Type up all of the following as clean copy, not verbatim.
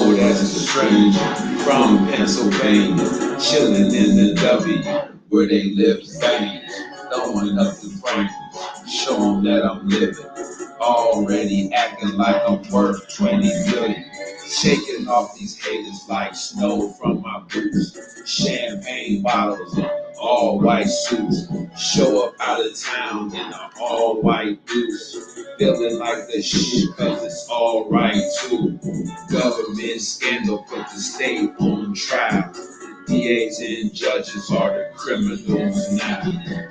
old as a stranger from Pennsylvania, chilling in the W where they live veins, throwing up the frames, showing that I'm living. Already acting like I'm worth 20 million. Shaking off these haters like snow from my boots. Champagne bottles and all white suits. Show up out of town in an all white boots. Feeling like the shit cause it's alright too. Government scandal put the state on trial. DAs and judges are the criminals now.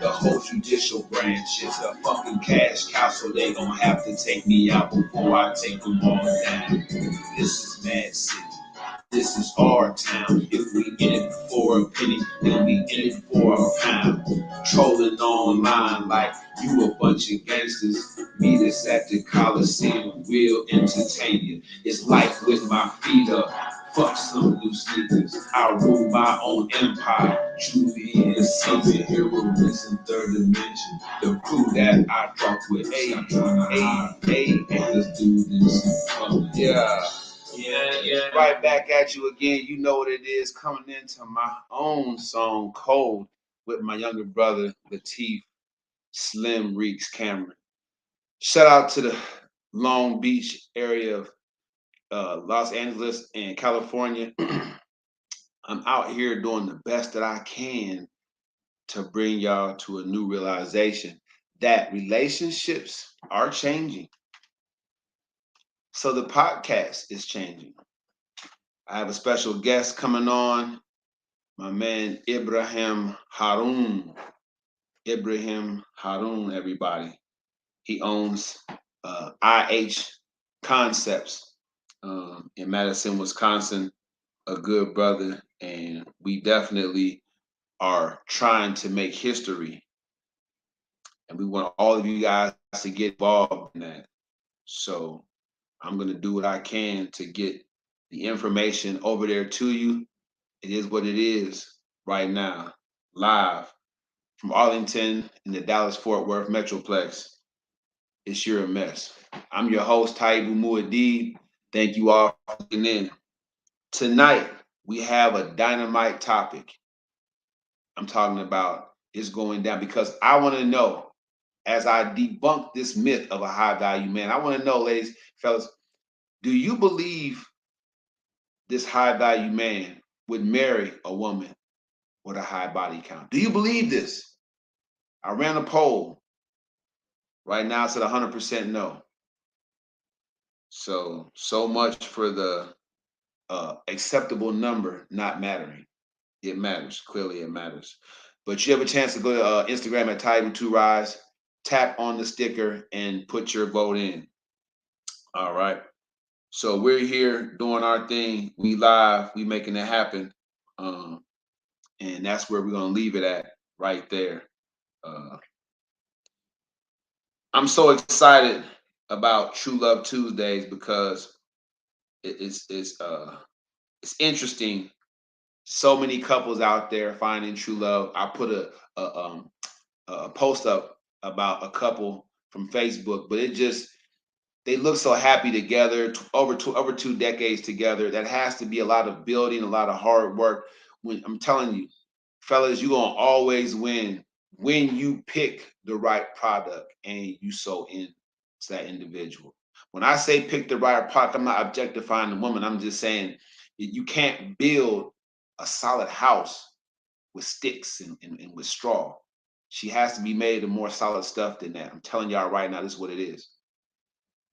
The whole judicial branch is a fucking cash cow, so they gon' have to take me out before I take them all down. This is Mad City. This is our town. If we in it for a penny, then we in it for a pound. Trolling online like you a bunch of gangsters. Meet us at the Coliseum, we'll entertain you. It's life with my feet up. Fuck some loose niggas. I rule my own empire. Truly is something here with this in third dimension. The crew that I fuck with. Hey, let's do this. Yeah. Right back at you again. You know what it is. Coming into my own song, Cold, with my younger brother, Latif Slim Reeks Cameron. Shout out to the Long Beach area of Los Angeles and California. I'm out here doing the best that I can to bring y'all to a new realization that relationships are changing. So the podcast is changing. I have a special guest coming on, my man Ibrahim Haroon. Ibrahim Haroon, everybody. He owns IH Concepts in Madison, Wisconsin. A good brother, and we definitely are trying to make history. And we want all of you guys to get involved in that. So I'm going to do what I can to get the information over there to you. It is what it is right now, live from Arlington in the Dallas-Fort Worth Metroplex. It's your mess. I'm your host, Taibu Muad'Dib. Thank you all for tuning in. Tonight, we have a dynamite topic. I'm talking about is going down because I want to know, as I debunk this myth of a high value man, I want to know, ladies, fellas, do you believe this high value man would marry a woman with a high body count? Do you believe this? I ran a poll. Right now it's at 100% no. So much for the acceptable number not mattering. It matters. Clearly it matters. But you have a chance to go to Instagram at Taibu2Rise, tap on the sticker and put your vote in. All right. So we're here doing our thing. We live, we making it happen. And that's where we're going to leave it at right there. I'm so excited about True Love Tuesdays because it's interesting. So many couples out there finding true love. I put a post up about a couple from Facebook, but they look so happy together, over 2 decades together. That has to be a lot of building, a lot of hard work. When I'm telling you, fellas, you're gonna always win when you pick the right product and you so into that individual. When I say pick the right product, I'm not objectifying the woman. I'm just saying you can't build a solid house with sticks and with straw. She has to be made of more solid stuff than that. I'm telling y'all right now, this is what it is.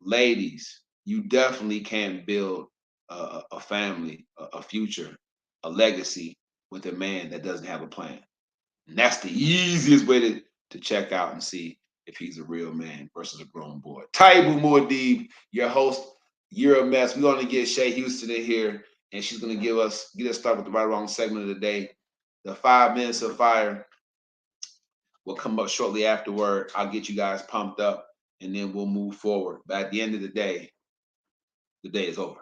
Ladies, you definitely can build a family, a future, a legacy with a man that doesn't have a plan. And that's the easiest way to check out and see if he's a real man versus a grown boy. Taibu Muad'Dib, your host. You're a mess. We're going to get Shay Houston in here, and she's going to get us started with the right or wrong segment of the day. The 5 minutes of fire will come up shortly afterward. I'll get you guys pumped up, and then we'll move forward. But at the end of the day is over.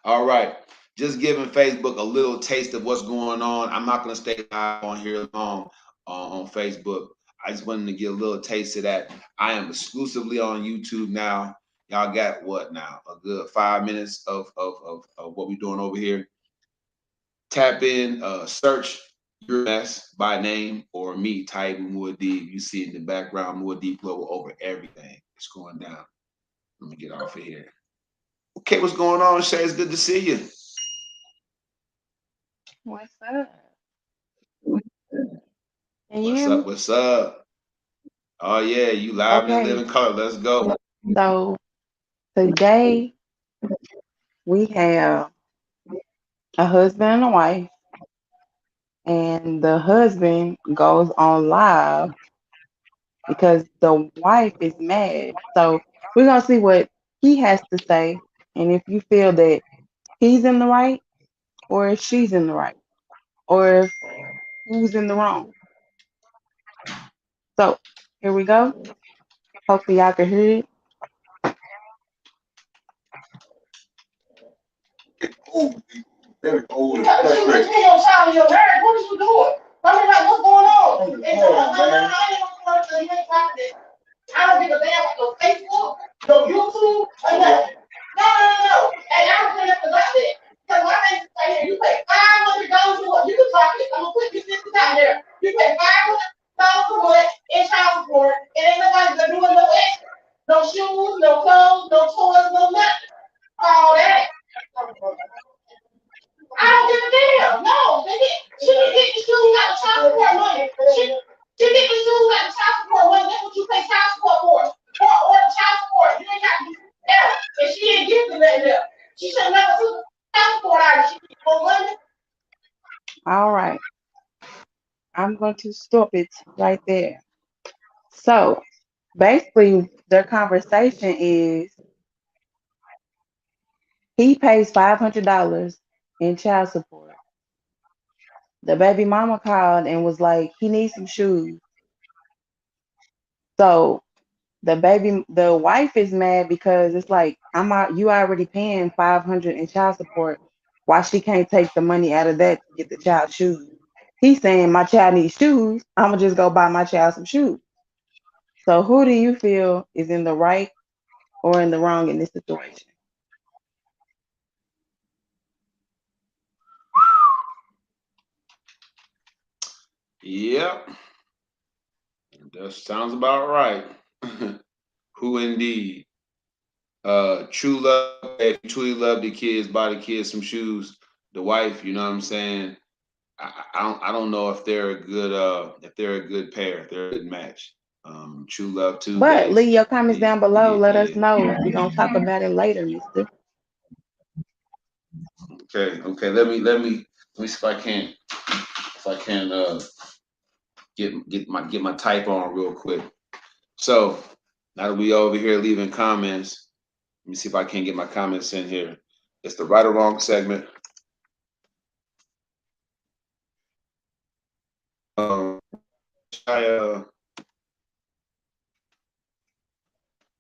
All right. Just giving Facebook a little taste of what's going on. I'm not going to stay live on here long on Facebook. I just wanted to get a little taste of that. I am exclusively on YouTube now. Y'all got what now? A good 5 minutes of what we doing over here. Tap in, search your mess by name or me, Taibu Muad'Dib. You see in the background, Muad'Dib Global over everything. It's going down. Let me get off of here. Okay, what's going on, Shay? It's good to see you. What's up? Can you What's hear up? me? What's up? Oh yeah, you live in Okay, living color. Let's go. so today we have a husband and a wife, and the husband goes on live because the wife is mad. So we're gonna see what he has to say, and if you feel that he's in the right, or if she's in the right, or if who's in the wrong. So here we go. Hopefully y'all can hear it. Very old. You got to see what your child in your marriage. What is you doing? I mean, like, what's going on? And so, I ain't gonna tell you ain't like that. I don't give a damn about no Facebook, no YouTube, or nothing. No, no, no, no. And I don't care nothing about that. Because my thing is right here, you pay $500 a month. You can talk it. I'm gonna put this out there. You pay $500 a month in child support, and ain't nobody gonna do it no extra. No shoes, no clothes, no toys, no nothing. All that. I don't give a damn. No, she didn't get the shoes out of child support money. She get the shoes out of child support money. That's what you pay child support for. Or the child support. You ain't got to do that. And she didn't get the nothing else. She should have never took child support out of she for money. All right, I'm going to stop it right there. So basically, their conversation is he pays $500 in child support. The baby mama called and was like, he needs some shoes. So the wife is mad because it's like you already paying 500 in child support. Why she can't take the money out of that to get the child shoes? He's saying my child needs shoes. I'm gonna just go buy my child some shoes. So who do you feel is in the right or in the wrong in this situation? Yep, that sounds about right. Who indeed? True love. If you truly love the kids, buy the kids some shoes. The wife, you know what I'm saying? I don't know if they're a good pair, if they're a good match. True love But leave Tuesdays. your comments Yeah, down below. yeah, Let us yeah. know. We're gonna talk about it later, mister. Okay, okay. Let me see if I can get my type on real quick. So now that we over here leaving comments, let me see if I can get my comments in here. It's the right or wrong segment. I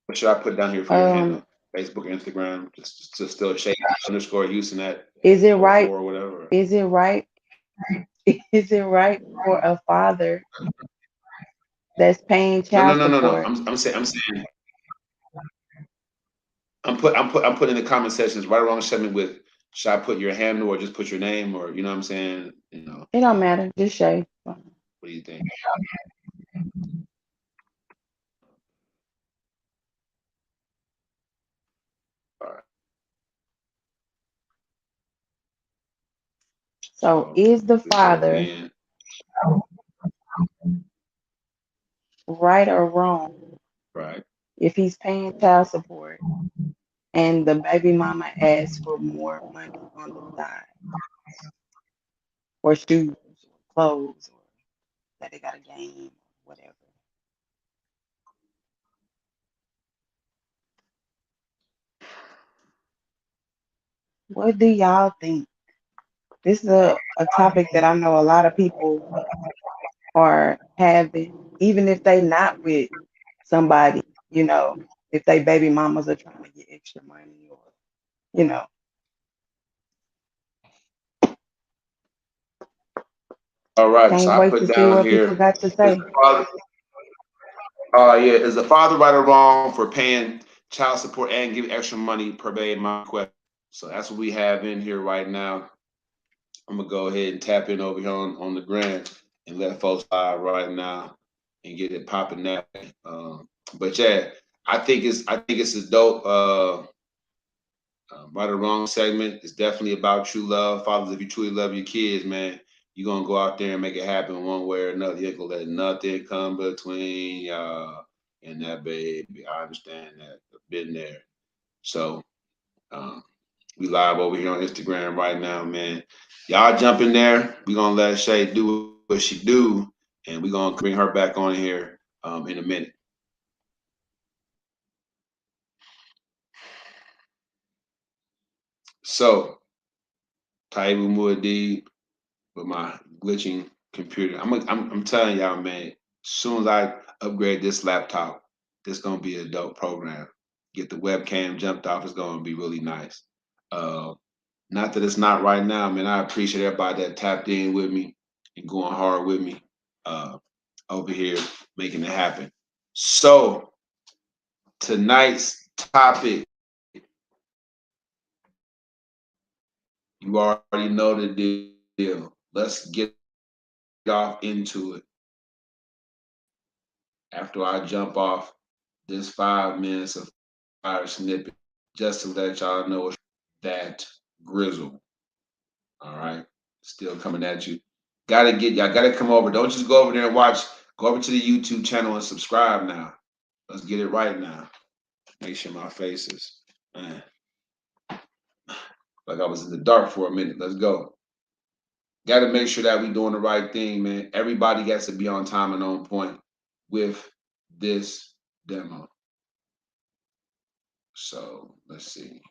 What should I put down here for your Um, handle? Facebook, Instagram, just still shade underscore Houston at is it oh right? 04 or whatever. Is it right? Is it right for a father that's paying No, no, child no, no, no. support? I'm saying I'm putting in the comment sections right along segment with should I put your handle or just put your name or you know what I'm saying? It don't matter. Just Shay. What do you think? All right. So So is the this goes father in. right or wrong Right. if he's paying child support and the baby mama asks for more money on the side or shoes or clothes or that they got a game or whatever? What do y'all think? This is a topic that I know a lot of people are having, even if they not with somebody, if they baby mamas are trying to get extra money or, you know, All right. So can't I wait put to see down what people here got to is say. the father yeah, is the father right or wrong for paying child support and give extra money per baby my request. So that's what we have in here right now. I'm gonna go ahead and tap in over here on the grand and let folks live right now and get it popping that way. But yeah, I think it's a dope right or wrong segment. It's definitely about true love. Fathers, if you truly love your kids, man, you're gonna go out there and make it happen one way or another. You ain't gonna let nothing come between y'all and that baby. I understand that. I've been there. So um, we live over here on Instagram right now, man. Y'all jump in there. We gonna let Shay do what she do, and we gonna bring her back on here in a minute. So Taibu Muad'Dib with my glitching computer. I'm telling y'all, man. As soon as I upgrade this laptop, this gonna be a dope program. Get the webcam jumped off. It's gonna be really nice. Uh, Not that it's not right now, man. I appreciate everybody that tapped in with me and going hard with me uh, over here, making it happen. So tonight's topic, you already know the deal. Let's get off into it. After I jump off this 5 minutes of fire snippet, just to let y'all know that grizzle. All right, still coming at you. Y'all gotta come over. Don't just go over there and watch. Go over to the YouTube channel and subscribe now. Let's get it right now. Make sure my face is man, like I was in the dark for a minute. Let's go. Got to make sure that we doing the right thing, man. Everybody gets to be on time and on point with this demo. So let's see.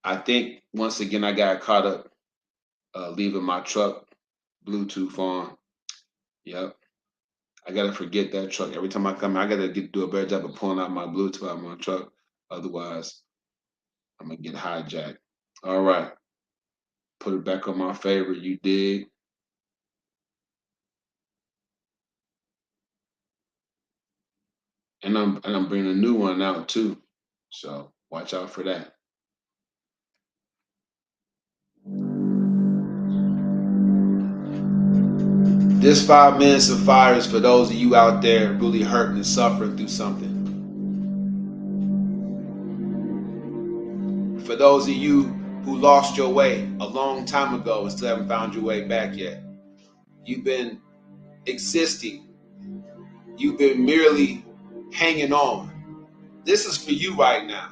I think once again I got caught up leaving my truck Bluetooth on. Yep. I gotta forget that truck. Every time I come, I gotta do a better job of pulling out my Bluetooth out of my truck. Otherwise, I'm gonna get hijacked. All right, put it back on my favorite. You dig? And I'm bringing a new one out too. So watch out for that. This 5 minutes of fire is for those of you out there really hurting and suffering through something. For those of you who lost your way a long time ago and still haven't found your way back yet. You've been existing. You've been merely hanging on. This is for you right now.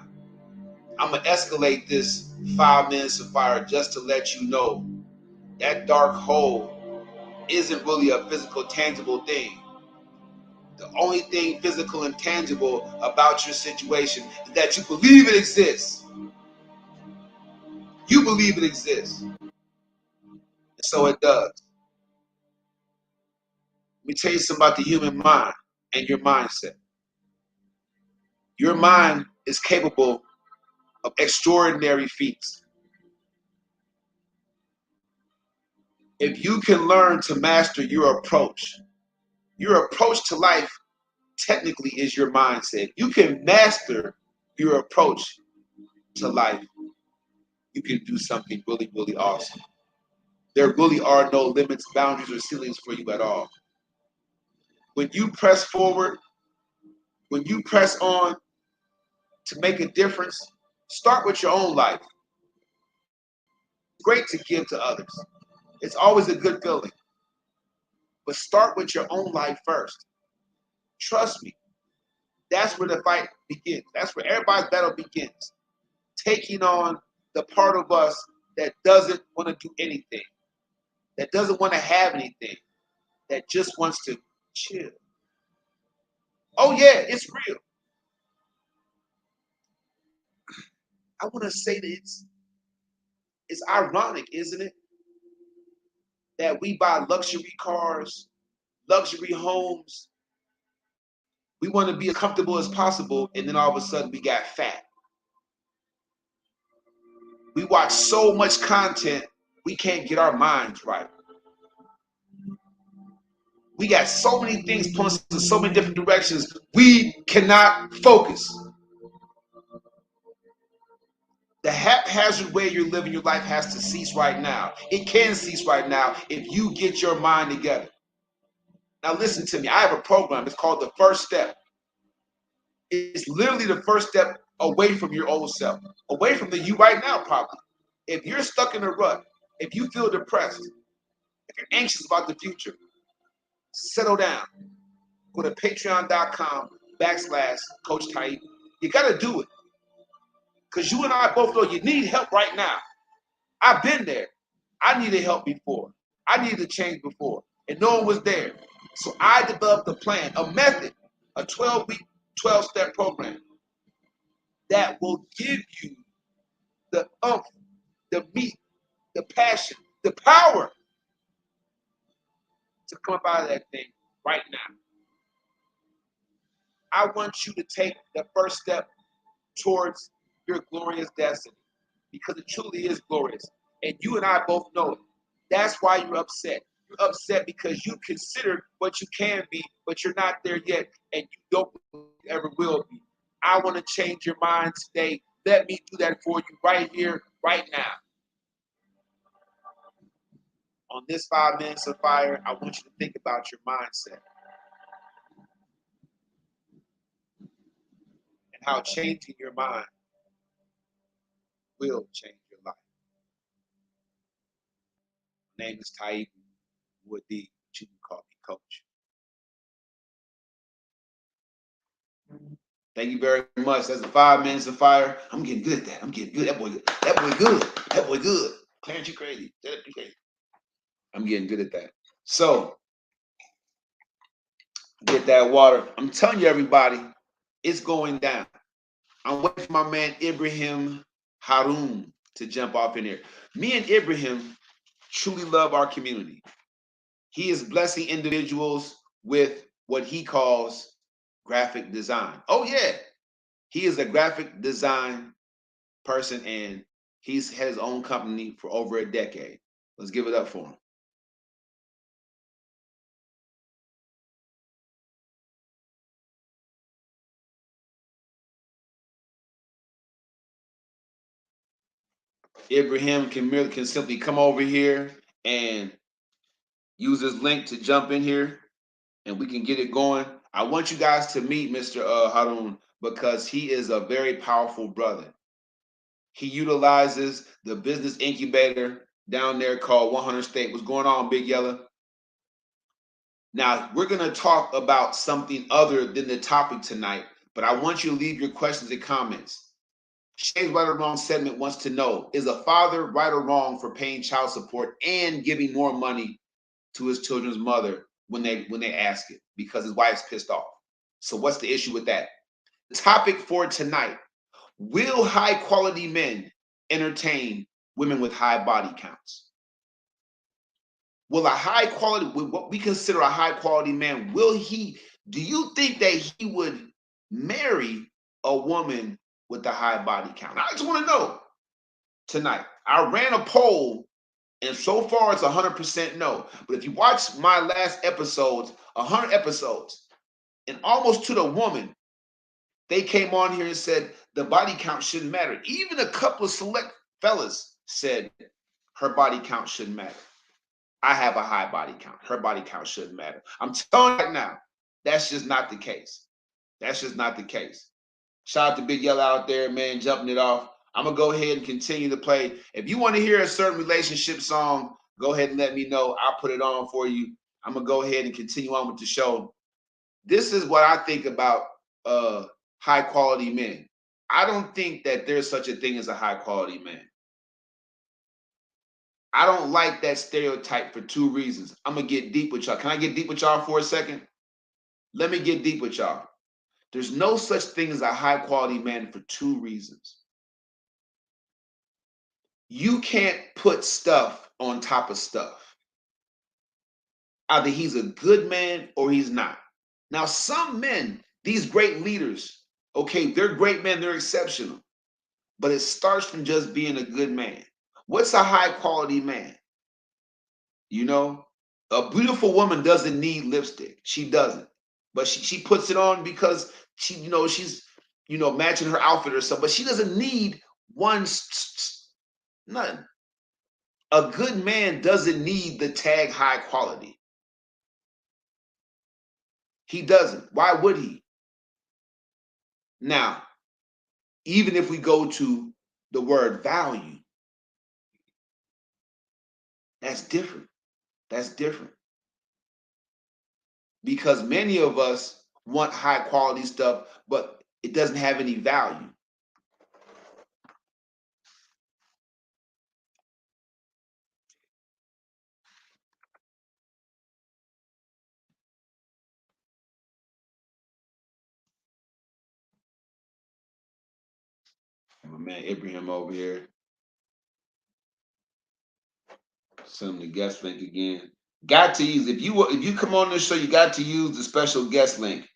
I'm going to escalate this 5 minutes of fire just to let you know that dark hole isn't really a physical, tangible thing. The only thing physical and tangible about your situation is that you believe it exists. You believe it exists. And so it does. Let me tell you something about the human mind and your mindset. Your mind is capable of extraordinary feats. If you can learn to master your approach to life technically is your mindset. You can master your approach to life. You can do something really, really awesome. There really are no limits, boundaries, or ceilings for you at all. When you press forward, when you press on to make a difference, start with your own life. It's great to give to others. It's always a good feeling. But start with your own life first. Trust me, that's where the fight begins. That's where everybody's battle begins. Taking on the part of us that doesn't want to do anything, that doesn't want to have anything, that just wants to chill. Oh yeah, it's real. I want to say that it's ironic, isn't it? That we buy luxury cars, luxury homes. We want to be as comfortable as possible, and then all of a sudden we got fat. We watch so much content We can't get our minds right. We got so many things pulling us in so many different directions. We cannot focus. The haphazard way you're living your life has to cease right now. It can cease right now if you get your mind together. Now listen to me. I have a program. It's called The First Step. It's literally the first step away from your old self, away from the you right now probably. If you're stuck in a rut, if you feel depressed, if you're anxious about the future, settle down. Go to patreon.com/Coach Taibu. You got to do it because you and I both know you need help right now. I've been there. I needed help before. I needed to change before, and no one was there. So I developed a plan, a method, a 12-week, 12-step program that will give you the the meat, the passion, the power to come up out of that thing right now. I want you to take the first step towards your glorious destiny because it truly is glorious. And you and I both know it. That's why you're upset. You're upset because you consider what you can be, but you're not there yet, and you don't ever will be. I want to change your mind today. Let me do that for you right here, right now. On this 5 minutes of fire, I want you to think about your mindset and how changing your mind will change your life. My name is Taibu Woody, but you can call me Coach. Thank you very much. That's the 5 minutes of fire. I'm getting good at that. I'm getting good. That boy good. That boy good. That boy good. Clarence, you crazy. You crazy. I'm getting good at that. So get that water. I'm telling you, everybody, it's going down. I'm waiting for my man Ibrahim Haroon to jump off in here. Me and Ibrahim truly love our community. He is blessing individuals with what he calls graphic design. Oh, yeah. He is a graphic design person and he's had his own company for over a decade. Let's give it up for him. Ibrahim can simply come over here and use this link to jump in here and we can get it going. I want you guys to meet Mr. Harun because he is a very powerful brother. He utilizes the business incubator down there called 100 State. What's going on, Big Yella? Now, we're going to talk about something other than the topic tonight, but I want you to leave your questions and comments. Shay's Right or Wrong segment wants to know, is a father right or wrong for paying child support and giving more money to his children's mother when they ask it because his wife's pissed off? So what's the issue with that? The topic for tonight, will high quality men entertain women with high body counts? Will a high quality, what we consider a high quality man, do you think that he would marry a woman with a high body count? I just want to know tonight. I ran a poll and so far it's 100% no. But if you watch my last episodes, 100 episodes, and almost to the woman, they came on here and said the body count shouldn't matter. Even a couple of select fellas said her body count shouldn't matter. I have a high body count. Her body count shouldn't matter. I'm telling you right now, that's just not the case. That's just not the case. Shout out to Big Yellow out there, man, jumping it off. I'm gonna go ahead and continue to play. If you want to hear a certain relationship song, go ahead and let me know. I'll put it on for you. I'm gonna go ahead and continue on with the show. This is what I think about high quality men. I don't think that there's such a thing as a high quality man. I don't like that stereotype for two reasons. I'm gonna get deep with y'all. Can I get deep with y'all for a second? Let me get deep with y'all. There's no such thing as a high quality man for two reasons. You can't put stuff on top of stuff. Either he's a good man or he's not. Now, some men, these great leaders, okay, they're great men, they're exceptional, but it starts from just being a good man. What's a high quality man? You know, a beautiful woman doesn't need lipstick. She doesn't. But she puts it on because she's matching her outfit or something. But she doesn't need one. Nothing. A good man doesn't need the tag high quality. He doesn't. Why would he? Now, even if we go to the word value, that's different. That's different. Because many of us want high quality stuff, but it doesn't have any value. My man Ibrahim over here. Send him the guest link again. Got to use if you come on this show, you got to use the special guest link.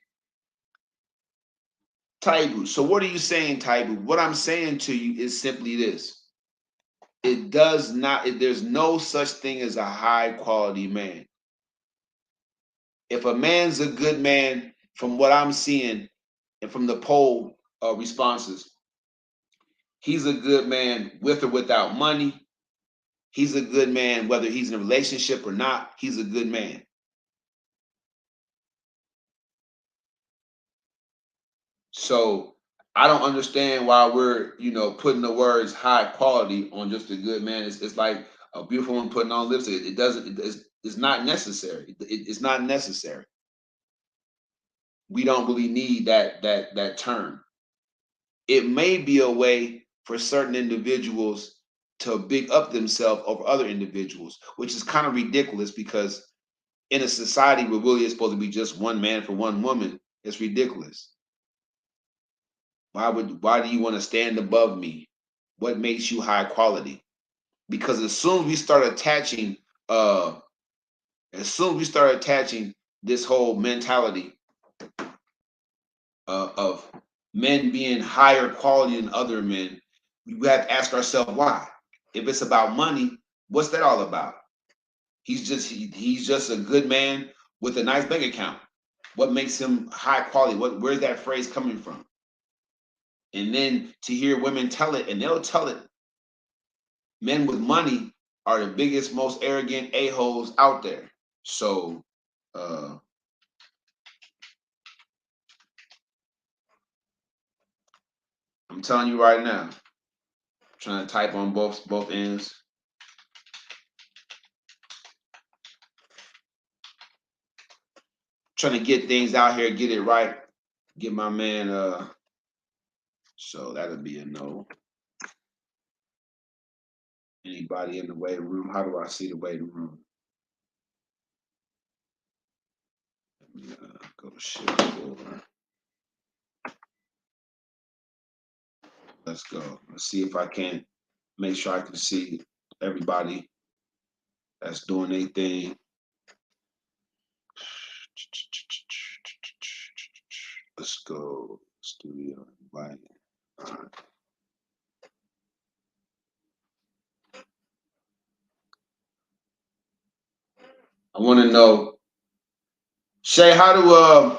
Taibu. So what are you saying, Taibu? What I'm saying to you is simply this. It does not, there's no such thing as a high quality man. If a man's a good man, from what I'm seeing and from the poll responses, he's a good man with or without money. He's a good man whether he's in a relationship or not. He's a good man. So I don't understand why we're putting the words high quality on just a good man. It's like a beautiful woman putting on lipstick. It doesn't. It's not necessary. It's not necessary. We don't really need that term. It may be a way for certain individuals to big up themselves over other individuals, which is kind of ridiculous because in a society where really it's supposed to be just one man for one woman, it's ridiculous. Why do you want to stand above me? What makes you high quality? Because uh as soon as we start attaching this whole mentality of men being higher quality than other men, we have to ask ourselves why. If it's about money, what's that all about? He's just a good man with a nice bank account. What makes him high quality? Where's that phrase coming from? And then to hear women tell it, and they'll tell it, men with money are the biggest, most arrogant a-holes out there. So uh I'm telling you right now, trying to type on both ends, trying to get things out here, get it right, get my man so that'll be a no. Anybody in the waiting room? How do I see the waiting room? Let me go to shift 4. Let's go. Let's see if I can make sure I can see everybody that's doing their thing. Let's go. Studio invite. All right. I want to know, Shay, how do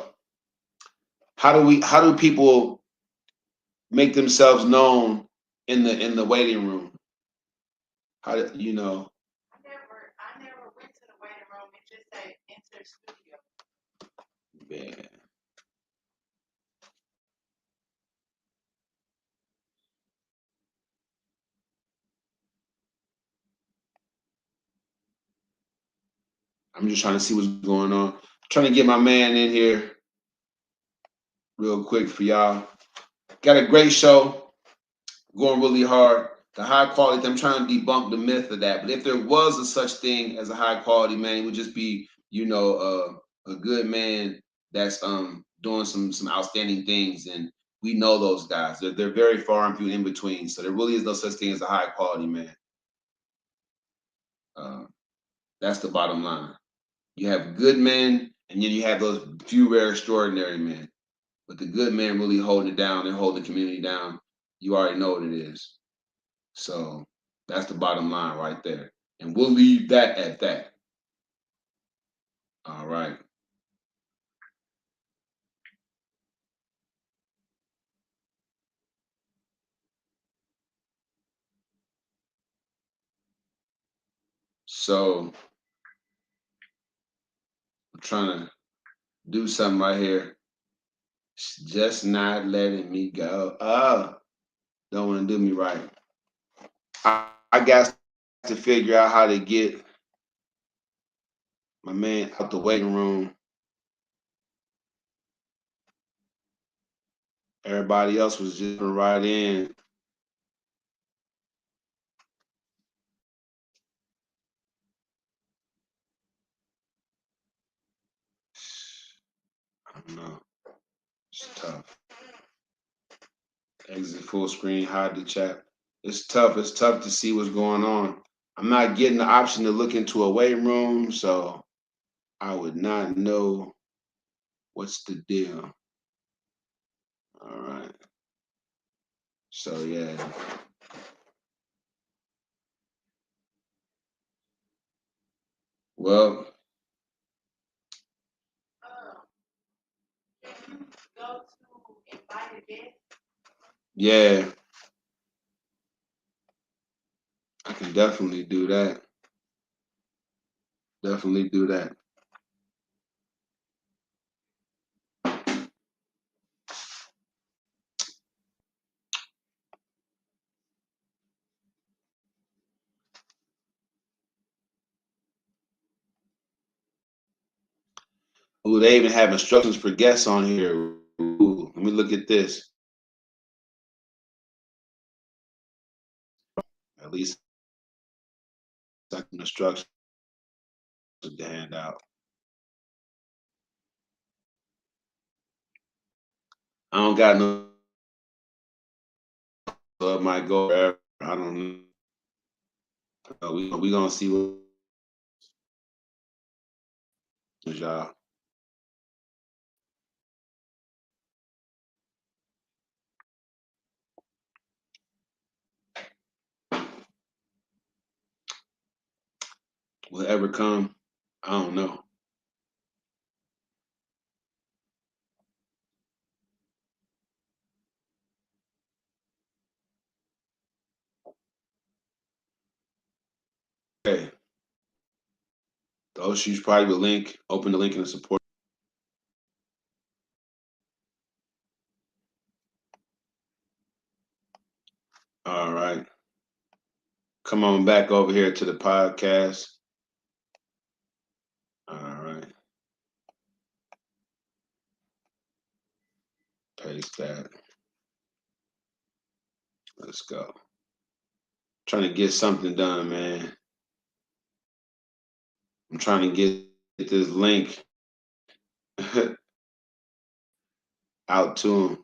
people make themselves known in the waiting room? How do you know? I never went to the waiting room. It just said enter studio. Yeah. I'm just trying to see what's going on. Trying to get my man in here real quick for y'all. Got a great show going really hard. The high quality, I'm trying to debunk the myth of that. But if there was a such thing as a high quality man, it would just be, a good man that's doing some outstanding things. And we know those guys. They're very far and few in between. So there really is no such thing as a high quality man. Uh, that's the bottom line. You have good men, and then you have those few rare extraordinary men. But the good men really holding it down and holding the community down. You already know what it is. So That's the bottom line right there. And we'll leave that at that. All right. So I'm trying to do something right here. It's just not letting me go. Oh, don't want to do me right. I got to figure out how to get my man out the waiting room. Everybody else was just right in. I don't know. It's tough. Exit full screen, hide the chat. It's tough. It's tough to see what's going on. I'm not getting the option to look into a waiting room, so I would not know what's the deal. All right. So yeah. Well, yeah, I can definitely do that. Definitely do that. Ooh, they even have instructions for guests on here. Ooh, let me look at this. At least I can instructions to hand out. I don't got no, so it might go forever. I don't know. We gonna see what y'all. Will ever come? I don't know. Okay. Those shoes probably the link. Open the link in the support. All right. Come on back over here to the podcast. All right. Paste that. Let's go. Trying to get something done, man. I'm trying to get this link out to him.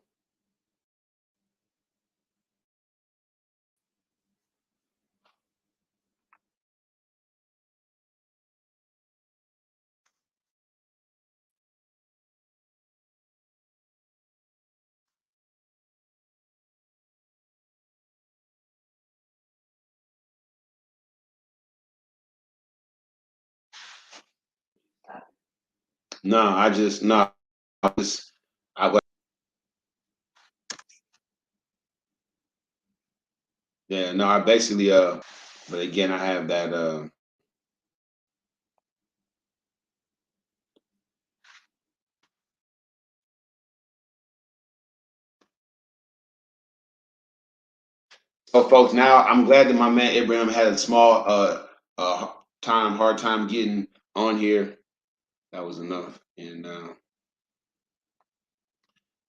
No, I just no. I just I yeah, no, I basically but again I have that so folks, now I'm glad that my man Abraham had a small hard time getting on here. That was enough. And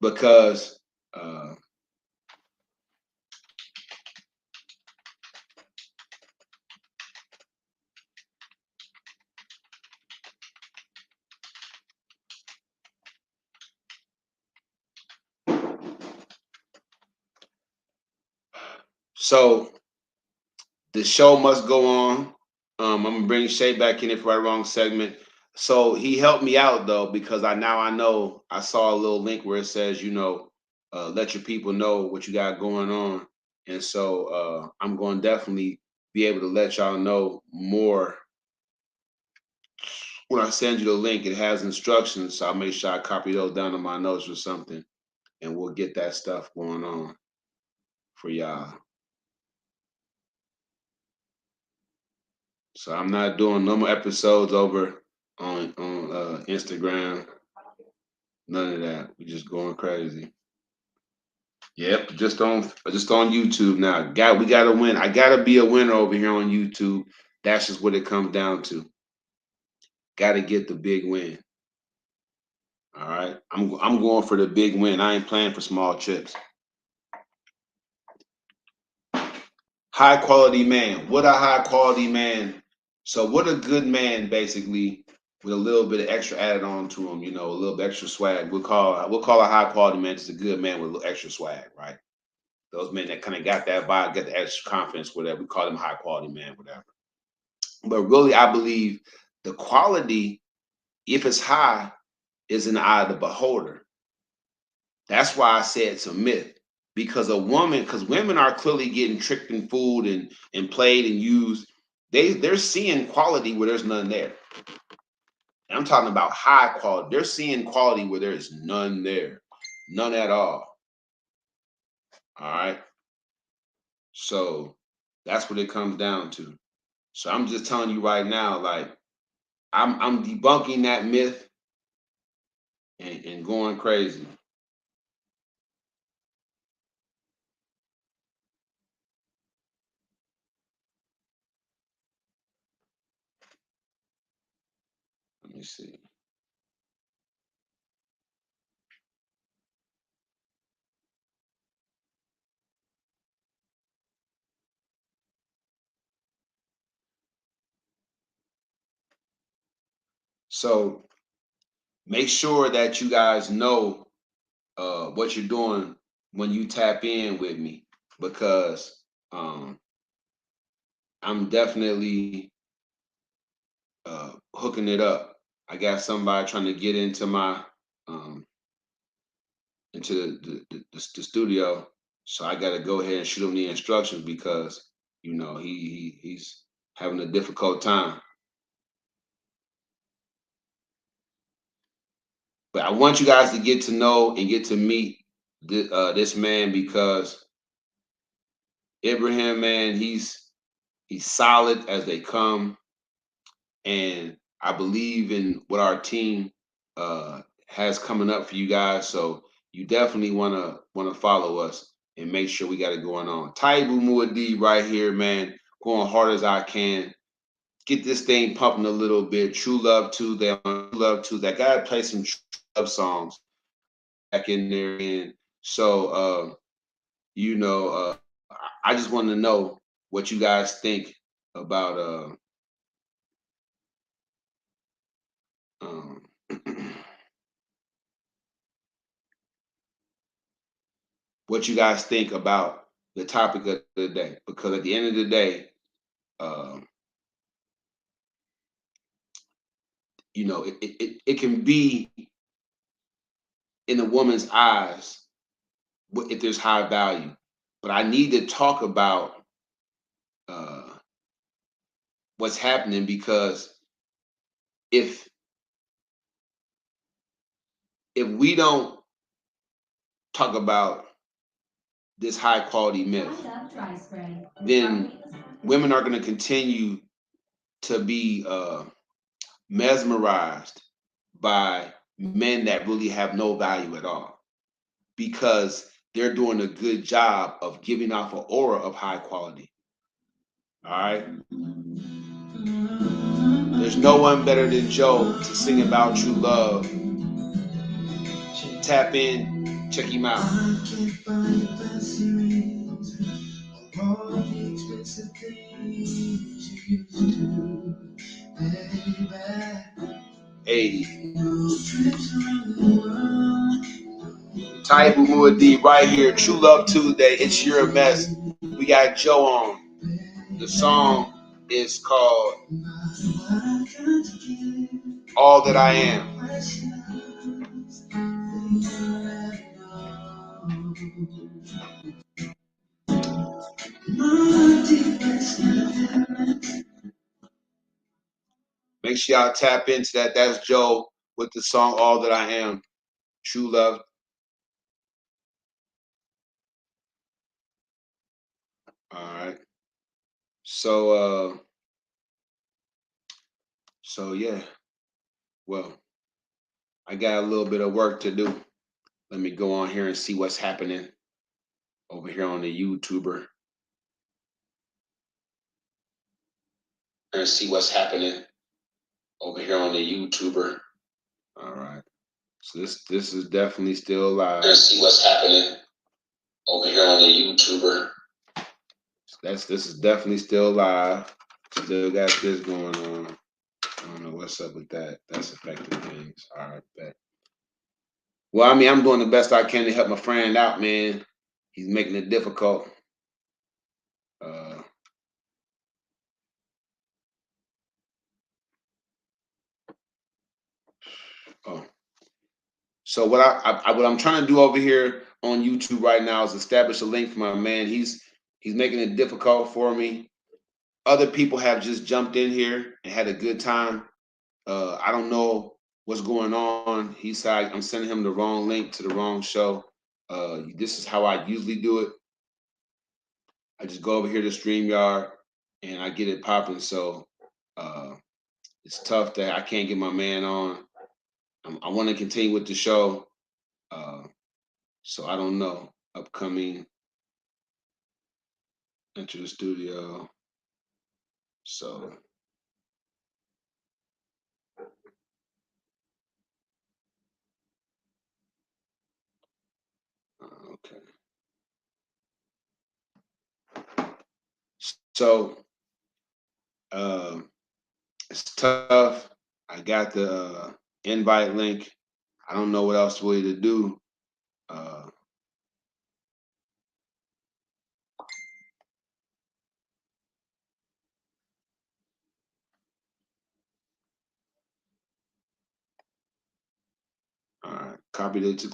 because so the show must go on. I'm gonna bring Shay back in it for our wrong segment. So he helped me out though because I know I saw a little link where it says let your people know what you got going on, and so I'm going to definitely be able to let y'all know more when I send you the link. It has instructions, so I'll make sure I copy those down in my notes or something, and we'll get that stuff going on for y'all. So I'm not doing no more episodes over on Instagram. None of that. We just going crazy. Yep, just on YouTube now. We gotta win. I gotta be a winner over here on YouTube. That's just what it comes down to. Gotta get the big win. All right. I'm going for the big win. I ain't playing for small chips. High quality man. What a high quality man. So what a good man basically with a little bit of extra added on to him, a little bit extra swag. We'll call a high quality man just a good man with a little extra swag, right? Those men that kind of got that vibe, got the extra confidence, whatever. We call them high quality man, whatever. But really, I believe the quality, if it's high, is in the eye of the beholder. That's why I say it's a myth. Because women are clearly getting tricked and fooled and played and used. They're seeing quality where there's none there. And I'm talking about high quality. They're seeing quality where there is none there. None at all. All right. So that's what it comes down to. So I'm just telling you right now, like I'm debunking that myth and going crazy. Let me see. So make sure that you guys know what you're doing when you tap in with me, because I'm definitely hooking it up. I got somebody trying to get into my um, into the studio, so I got to go ahead and shoot him the instructions because he's having a difficult time. But I want you guys to get to know and get to meet this man, because Ibrahim, man, he's solid as they come, and I believe in what our team has coming up for you guys. So you definitely wanna follow us and make sure we got it going on. Taibu Muad'Dib right here, man, going hard as I can. Get this thing pumping a little bit. True Love Tuesday, True Love Tuesday. I gotta play some True Love songs back in there. And so, you know, uh, I just want to know what you guys think about um, what you guys think about the topic of the day, because at the end of the day, um, it can be in a woman's eyes if there's high value, but I need to talk about uh, what's happening, because if we don't talk about this high quality myth, then women are going to continue to be mesmerized by men that really have no value at all, because they're doing a good job of giving off an aura of high quality. All right. There's no one better than Joe to sing about true love. Tap in, check him out. Hey. Taibu Muad'Dib right here. True Love Tuesday. It's your mess. We got Joe on. The song is called All That I Am. Make sure y'all tap into that. That's Joe with the song All That I Am. True Love. All right. So yeah. Well, I got a little bit of work to do. Let me go on here and see what's happening over here on the YouTuber. And see what's happening over here on the YouTuber. All right. So this is definitely still live. And see what's happening over here on the YouTuber. This is definitely still live. Still got this going on. I don't know what's up with that. That's affecting things. All right, bet. Well, I mean, I'm doing the best I can to help my friend out, man. He's making it difficult. Uh, oh, so what I'm trying to do over here on YouTube right now is establish a link for my man. He's making it difficult for me. Other people have just jumped in here and had a good time. I don't know what's going on. He said I'm sending him the wrong link to the wrong show. This is how I usually do it. I just go over here to StreamYard and I get it popping. So uh, it's tough that I can't get my man on. I want to continue with the show. Uh, so I don't know. Upcoming enter the studio. So okay. So uh, it's tough. I got the invite link. I don't know what else really to do. Uh, all right, copied it to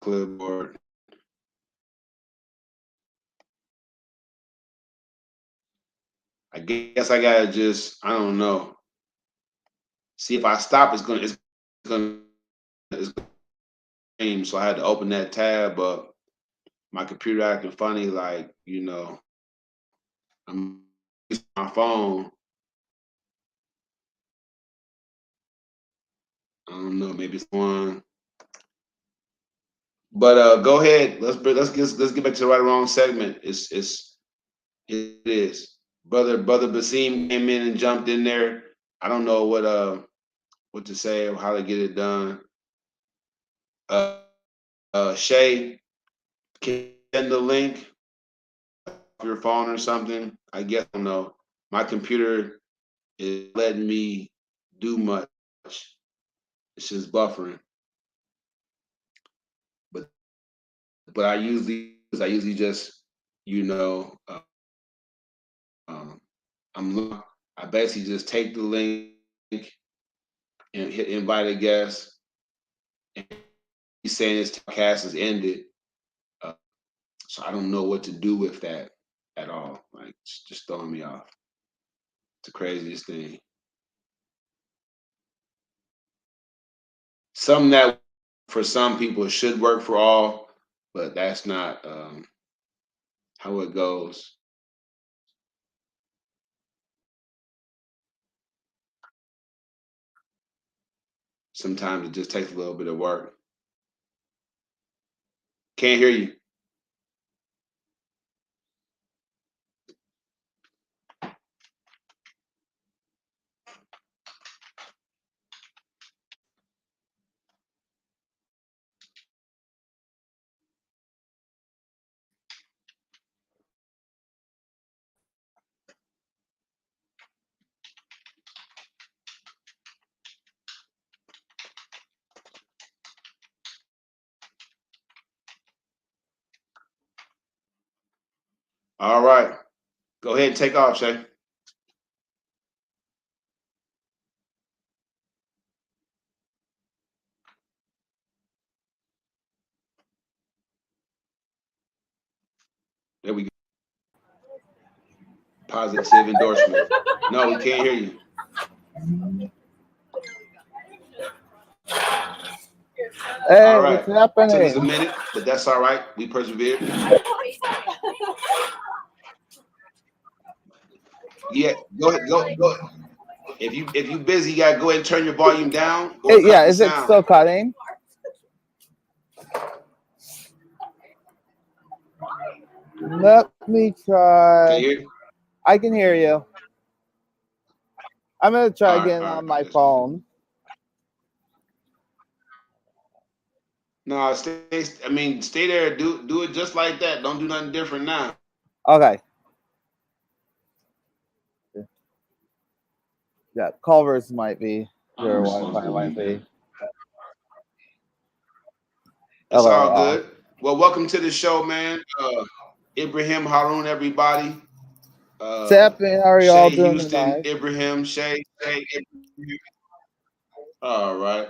clipboard. I guess I gotta just I don't know. See if I stop, gonna it's gonna change. So I had to open that tab up. My computer acting funny, like I'm using my phone. I don't know, maybe it's one. But go ahead. Let's get back to the right or wrong segment. It is. Brother Basim came in and jumped in there. I don't know what to say or how to get it done. Uh, Shay, can you send the link off your phone or something? I guess I don't know. My computer is letting me do much. It's just buffering. But I usually just you know um, I basically just take the link and hit invite a guest. And he's saying this podcast is ended, uh, so I don't know what to do with that at all. Like it's just throwing me off. It's the craziest thing. Something that for some people should work for all, but that's not how it goes. Sometimes it just takes a little bit of work. Can't hear you. All right, go ahead and take off, Shay. There we go. Positive endorsement. No, we can't hear you. All Hey, what's right. Took us happening? a minute, but that's all right. We persevered. Yeah, go ahead. Go. If you busy, you gotta go ahead and turn your volume down or cut Yeah, the is it sound. still cutting? Let me try. Can you hear? I can hear you. I'm gonna try All right, again all on right. my That's cool. phone. No, stay. I mean, stay there. Do it just like that. Don't do nothing different now. Okay. Yeah, Culver's might be your Wi-Fi might be. It's Hello, all all. good. Well, welcome to the show, man. Ibrahim Haroon, everybody. What's Uh, happening? How are you all Shay doing Houston, tonight? Ibrahim, Shay. Ibrahim. All right.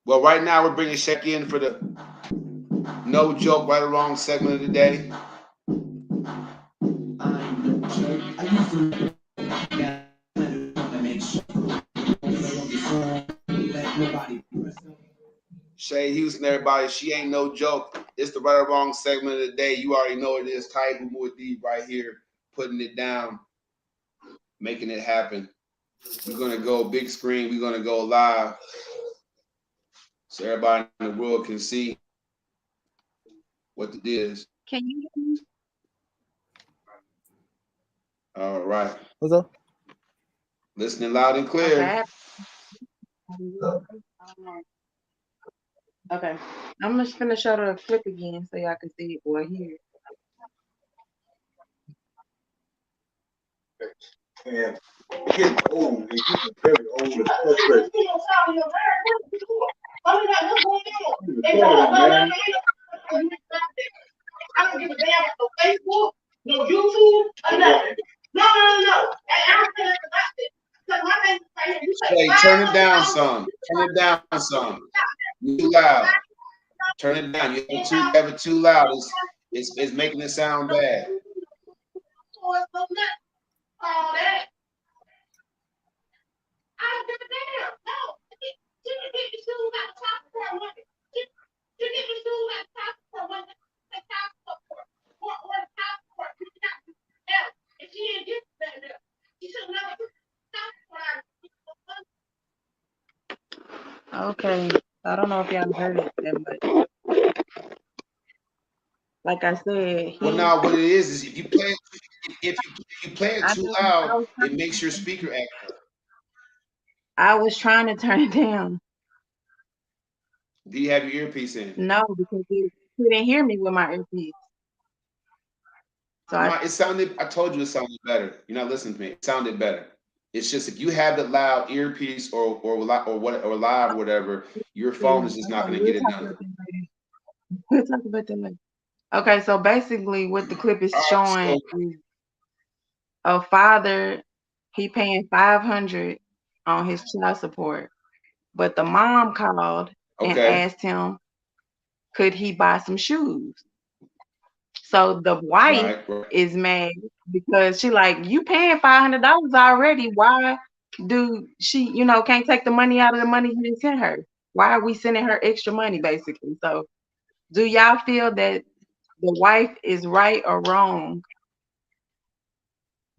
Well, right now we're bringing Shay in for the no joke, right or wrong segment of the day. Shay Houston, everybody. She ain't no joke. It's the right or wrong segment of the day. You already know it is. Taibu right here, putting it down, making it happen. We're gonna go big screen. We're gonna go live, so everybody in the world can see what it is. Can you hear me? All right, What's up? listening loud and clear. Okay. Okay. I'm just gonna show the clip again so y'all can see it or hear it. And it's getting old. It's getting very old and frustrating. I don't give a damn no Facebook, no YouTube, or nothing. No, no, no, no. And I'm saying about it. Because my name is right here. You say, hey, turn it down some. Turn it down some. You're too loud. Turn it down. You have it too loud. It's making it sound bad. Okay. I don't know if y'all heard it that much. Like I said, Well, he now what it is if you play it I too know loud, it makes your speaker act. I was trying to turn it down. Do you have your earpiece in? No, because he didn't hear me with my earpiece. So I No, it sounded. I told you it sounded better. You're not listening to me. It sounded better. It's just if you have the loud earpiece or live or whatever, your phone is just not okay, going to we'll get it talk done. about that later. We'll talk about that later. Okay, so basically what the clip is All right. showing So is a father, he paying 500 on his child support, but the mom called and okay. asked him, could he buy some shoes? So the wife Right. Right. is mad because she like, you paying $500 already. Why do she, can't take the money out of the money you didn't send her? Why are we sending her extra money, basically? So do y'all feel that the wife is right or wrong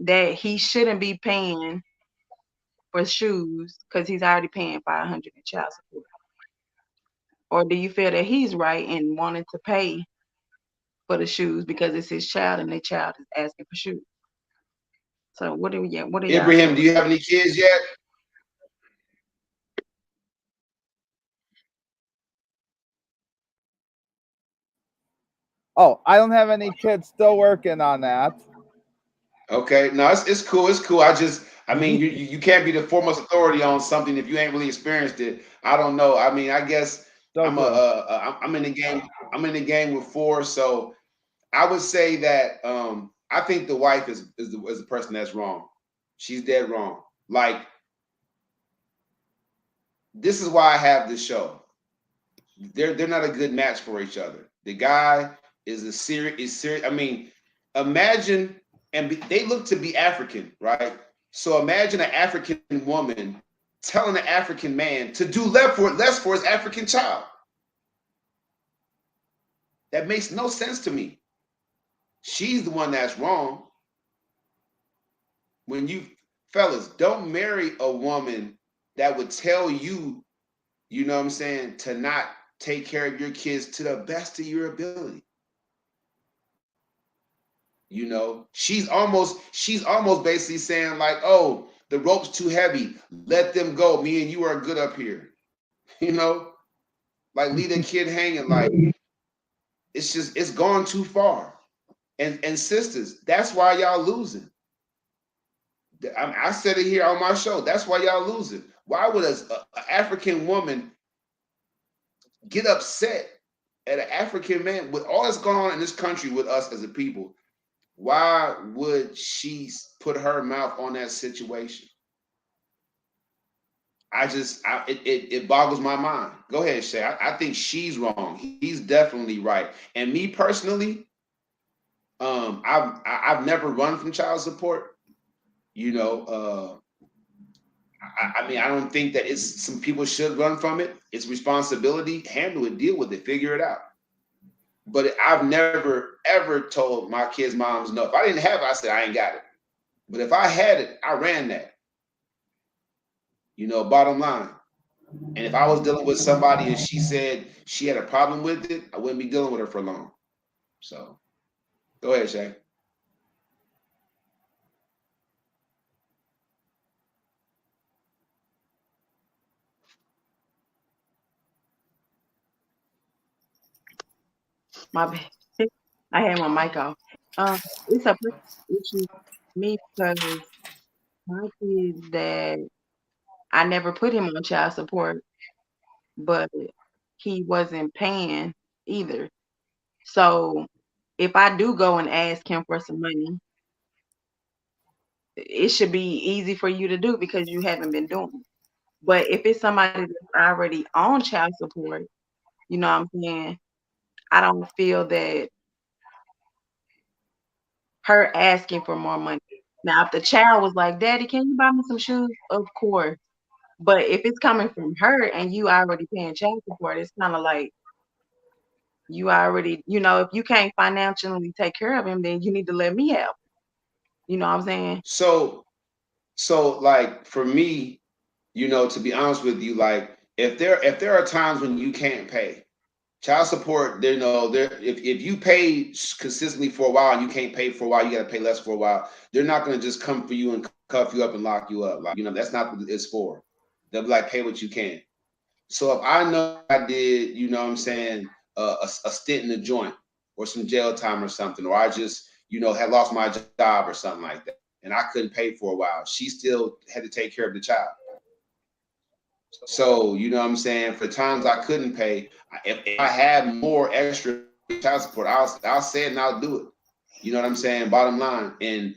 that he shouldn't be paying for shoes because he's already paying 500 in child support? Or do you feel that he's right in wanting to pay for the shoes because it's his child and the child is asking for shoes? So what are y'all Ibrahim, do thoughts? you have any kids yet? Oh, I don't have any kids. Still working on that. Okay. No, it's cool. It's cool. I mean, you can't be the foremost authority on something if you ain't really experienced it. I don't know. I mean, I guess So true. I'm in the game. I'm in the game with four, so I would say that I think the wife is the person that's wrong. She's dead wrong. Like this is why I have this show. They're not a good match for each other. The guy is a serious. Is serious. I mean, imagine. and they look to be African, right? So imagine an African woman telling an African man to do less for his African child. That makes no sense to me. She's the one that's wrong. When you fellas don't marry a woman that would tell you, you know what I'm saying, to not take care of your kids to the best of your ability. You know, she's almost basically saying like, "Oh, the rope's too heavy. Let them go. Me and you are good up here." You know, like leave a kid hanging. Like it's gone too far. And sisters, that's why y'all losing. I said it here on my show. That's why y'all losing. Why would a African woman get upset at an African man with all that's going on in this country with us as a people? Why would she put her mouth on that situation? It boggles my mind. Go ahead, Shay. I think she's wrong. He's definitely right. And me personally, I've never run from child support. You know, I mean, I don't think that it's some people should run from it. It's responsibility. Handle it. Deal with it. Figure it out. But I've never ever told my kids' moms no. If I didn't have it, I said I ain't got it. But if I had it, I ran that. You know, bottom line. And if I was dealing with somebody and she said she had a problem with it, I wouldn't be dealing with her for long. So go ahead, Shay. My bad. I had my mic off. It's a personal issue for me because my kid that I never put him on child support, but he wasn't paying either. So if I do go and ask him for some money, it should be easy for you to do because you haven't been doing it. But if it's somebody that's already on child support, you know what I'm saying? I don't feel that her asking for more money. Now, if the child was like, "Daddy, can you buy me some shoes?" Of course. But if it's coming from her and you already paying child support, it's kind of like you already, if you can't financially take care of him, then you need to let me help. You know what I'm saying? So like for me, to be honest with you, like if there are times when you can't pay child support, if you pay consistently for a while and you can't pay for a while, you got to pay less for a while. They're not going to just come for you and cuff you up and lock you up. Like, that's not what it's for. They'll be like, pay what you can. So if I know I did, what I'm saying, a stint in the joint or some jail time or something, or I just, had lost my job or something like that, and I couldn't pay for a while, she still had to take care of the child. So, what I'm saying, for times I couldn't pay, if I had more extra child support, I'll say it and I'll do it. You know what I'm saying? Bottom line. And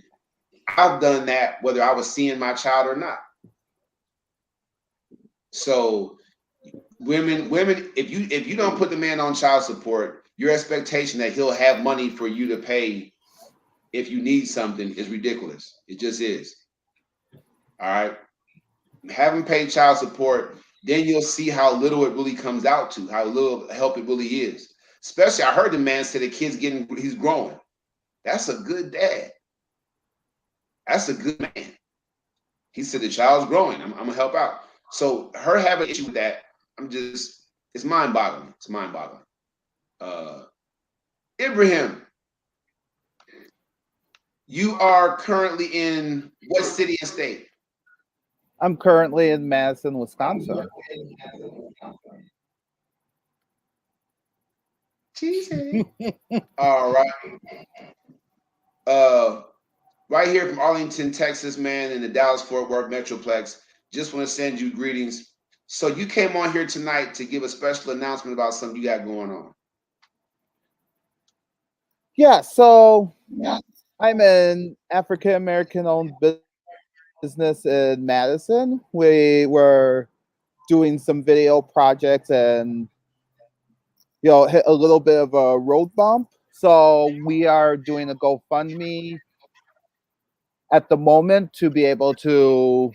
I've done that whether I was seeing my child or not. So women, if you don't put the man on child support, your expectation that he'll have money for you to pay if you need something is ridiculous. It just is. All right. Have him pay child support, then you'll see how little it really comes out to, how little help it really is. Especially, I heard the man say the he's growing. That's a good dad. That's a good man. He said the child's growing. I'm gonna help out. So her having an issue with that, it's mind boggling. It's mind boggling. Uh, Ibrahim, you are currently in what city and state? I'm currently in Madison, Wisconsin. All right. Right here from Arlington, Texas, man, in the Dallas-Fort Worth Metroplex. Just want to send you greetings. So you came on here tonight to give a special announcement about something you got going on. Yeah, so I'm an African American owned business in Madison. We were doing some video projects and hit a little bit of a road bump. So we are doing a GoFundMe at the moment to be able to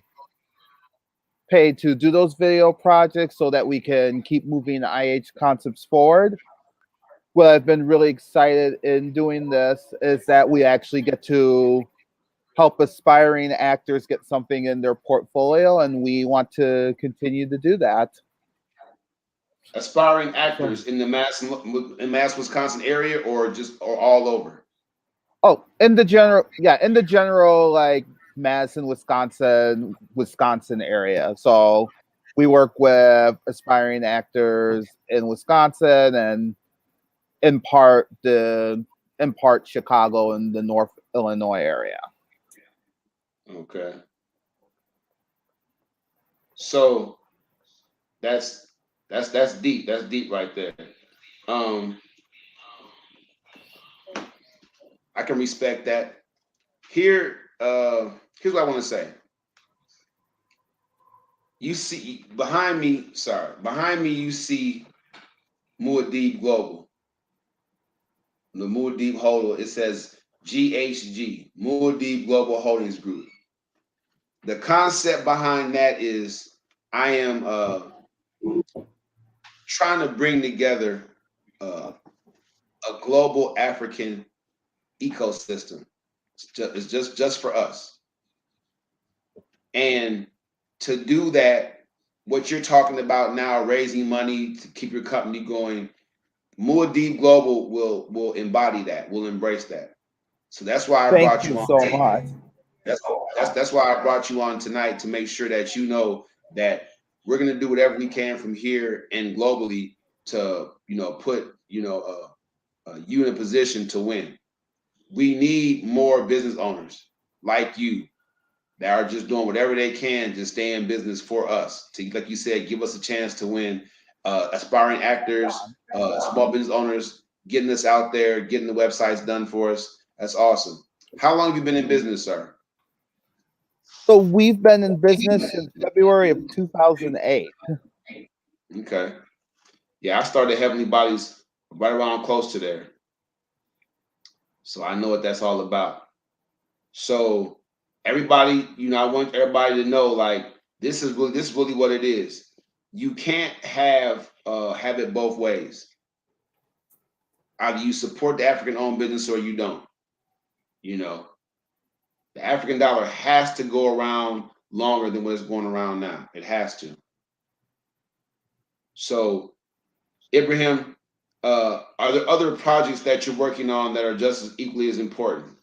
pay to do those video projects so that we can keep moving IH concepts forward. What I've been really excited in doing this is that we actually get to help aspiring actors get something in their portfolio, and we want to continue to do that. Aspiring So, actors in the Mass Wisconsin area, or just or all over? oh, in the general like Madison, Wisconsin area. So we work with aspiring actors in Wisconsin and in part the in part Chicago and the North Illinois area. Okay. So that's that's deep. That's deep right there. Um, I can respect that. Here, here's what I want to say. You see behind me, sorry, behind me you see Muad'Dib Global, the Muad'Dib Holder. It says GHG, Muad'Dib Global Holdings Group. The concept behind that is I am trying to bring together uh, a global African ecosystem. It's just for us. And to do that, what you're talking about now, raising money to keep your company going, Muad'Dib Global will embody that, will embrace that. So that's why I Thank brought you you on. so much. That's why I brought you on tonight, to make sure that you know that we're gonna do whatever we can from here and globally to put you in a position to win. We need more business owners like you that are just doing whatever they can to stay in business for us. To, like you said, give us a chance to win. Aspiring actors, small business owners, getting us out there, getting the websites done for us. That's awesome. How long have you been in business, sir? So we've been in business since February of 2008. Okay. Yeah, I started Heavenly Bodies right around close to there. So I know what that's all about. So everybody, I want everybody to know, like, this is really what it is. You can't have it both ways. Either you support the African owned business or you don't. You know, the African dollar has to go around longer than what it's going around now. It has to. So, Ibrahim, are there other projects that you're working on that are just as equally as important?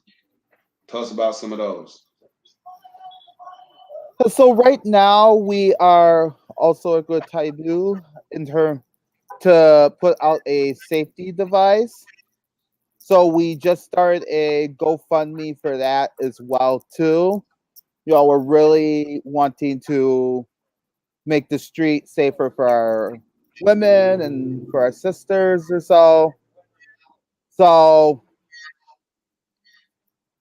Tell us about some of those. So right now we are also a good Taibu in term to put out a safety device. So we just started a GoFundMe for that as well too. We're really wanting to make the street safer for our women and for our sisters or so. So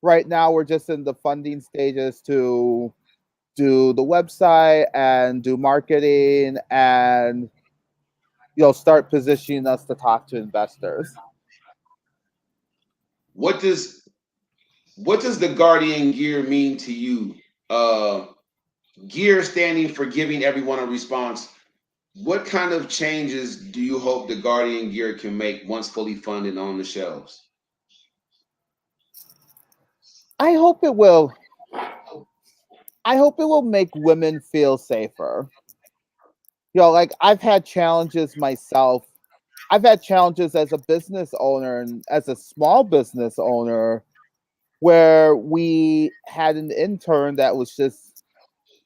right now we're just in the funding stages to do the website and do marketing and start positioning us to talk to investors. What does the Guardian gear mean to you? Uh, Gear standing for giving everyone a response. What kind of changes do you hope the Guardian gear can make once fully funded on the shelves? I hope it will. I hope it will make women feel safer. Like I've had challenges myself. I've had challenges as a business owner and as a small business owner where we had an intern that was just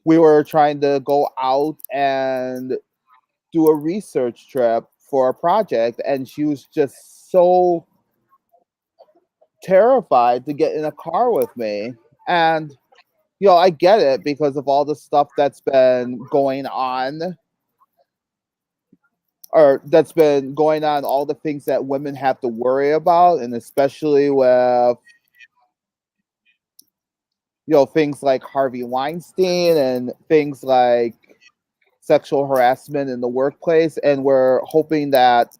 we were trying to go out and do a research trip for a project and she was just so terrified to get in a car with me. And I get it because of all the stuff that's been going on or that's been going on, all the things that women have to worry about, and especially with things like Harvey Weinstein and things like sexual harassment in the workplace. And we're hoping that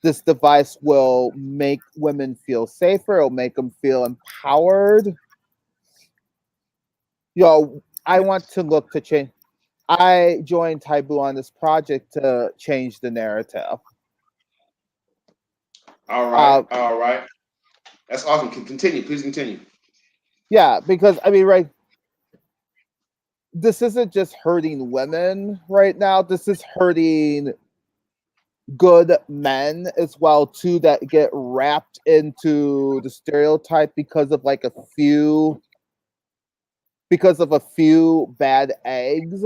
this device will make women feel safer, it'll make them feel empowered. I want to look to change. I joined Taibu on this project to change the narrative. All right, Uh, all right. That's awesome. Continue, please continue. yeah, because I mean, right, this isn't just hurting women right now. This is hurting good men as well too that get wrapped into the stereotype because of a few bad eggs,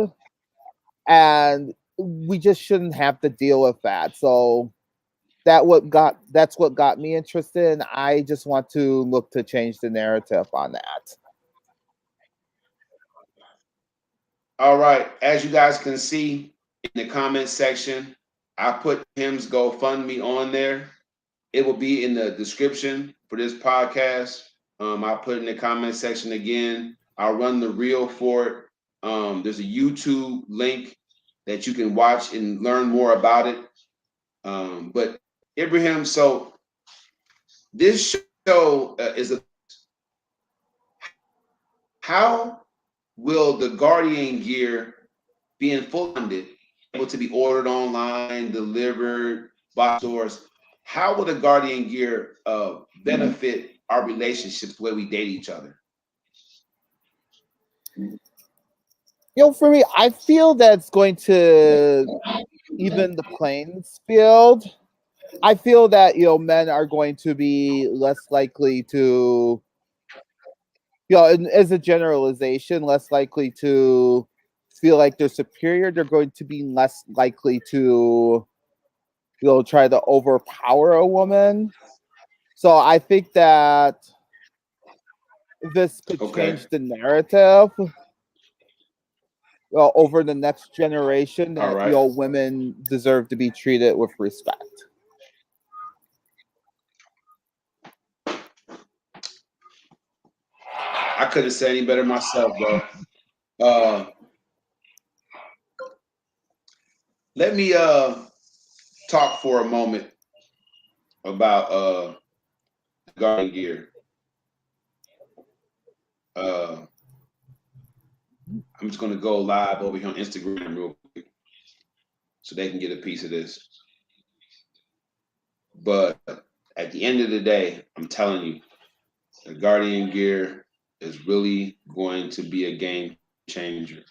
and we just shouldn't have to deal with that. So that's what got me interested, and I just want to look to change the narrative on that. All right. As you guys can see in the comment section, I put him's GoFundMe on there. It will be in the description for this podcast. I'll put it in the comment section again. I'll run the reel for it. There's a YouTube link that you can watch and learn more about it. But Ibrahim, so this show is a how will the Guardian gear being funded, able to be ordered online, delivered by stores? How will the Guardian gear benefit our relationships the way we date each other? For me, I feel that's going to even the planes field. I feel that men are going to be less likely to as a generalization, less likely to feel like they're superior. They're going to be less likely to try to overpower a woman. So I think that this could Okay. change the narrative over the next generation All that right. women deserve to be treated with respect. I couldn't say any better myself, bro. Uh, let me talk for a moment about Guardian gear. Uh, I'm just gonna go live over here on Instagram real quick so they can get a piece of this. But at the end of the day, I'm telling you, the Guardian gear is really going to be a game changer.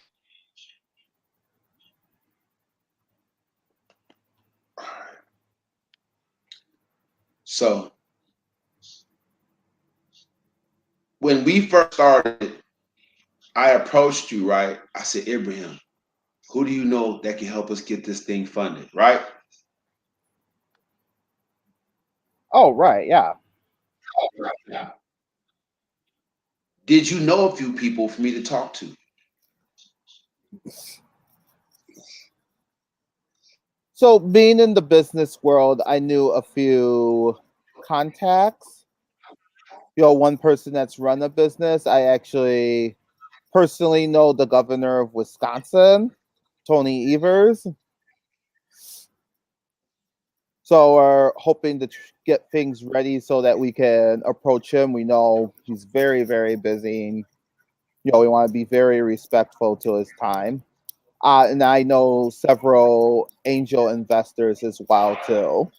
So when we first started, I approached you, right? I said, Ibrahim, who do you know that can help us get this thing funded, right? Oh, right, yeah. Did you know a few people for me to talk to? So being in the business world, I knew a few contacts. One person that's run a business, I actually personally know the governor of Wisconsin, Tony Evers. So we're hoping to get things ready so that we can approach him. We know he's very, very busy. And, we want to be very respectful to his time. And I know several angel investors as well too.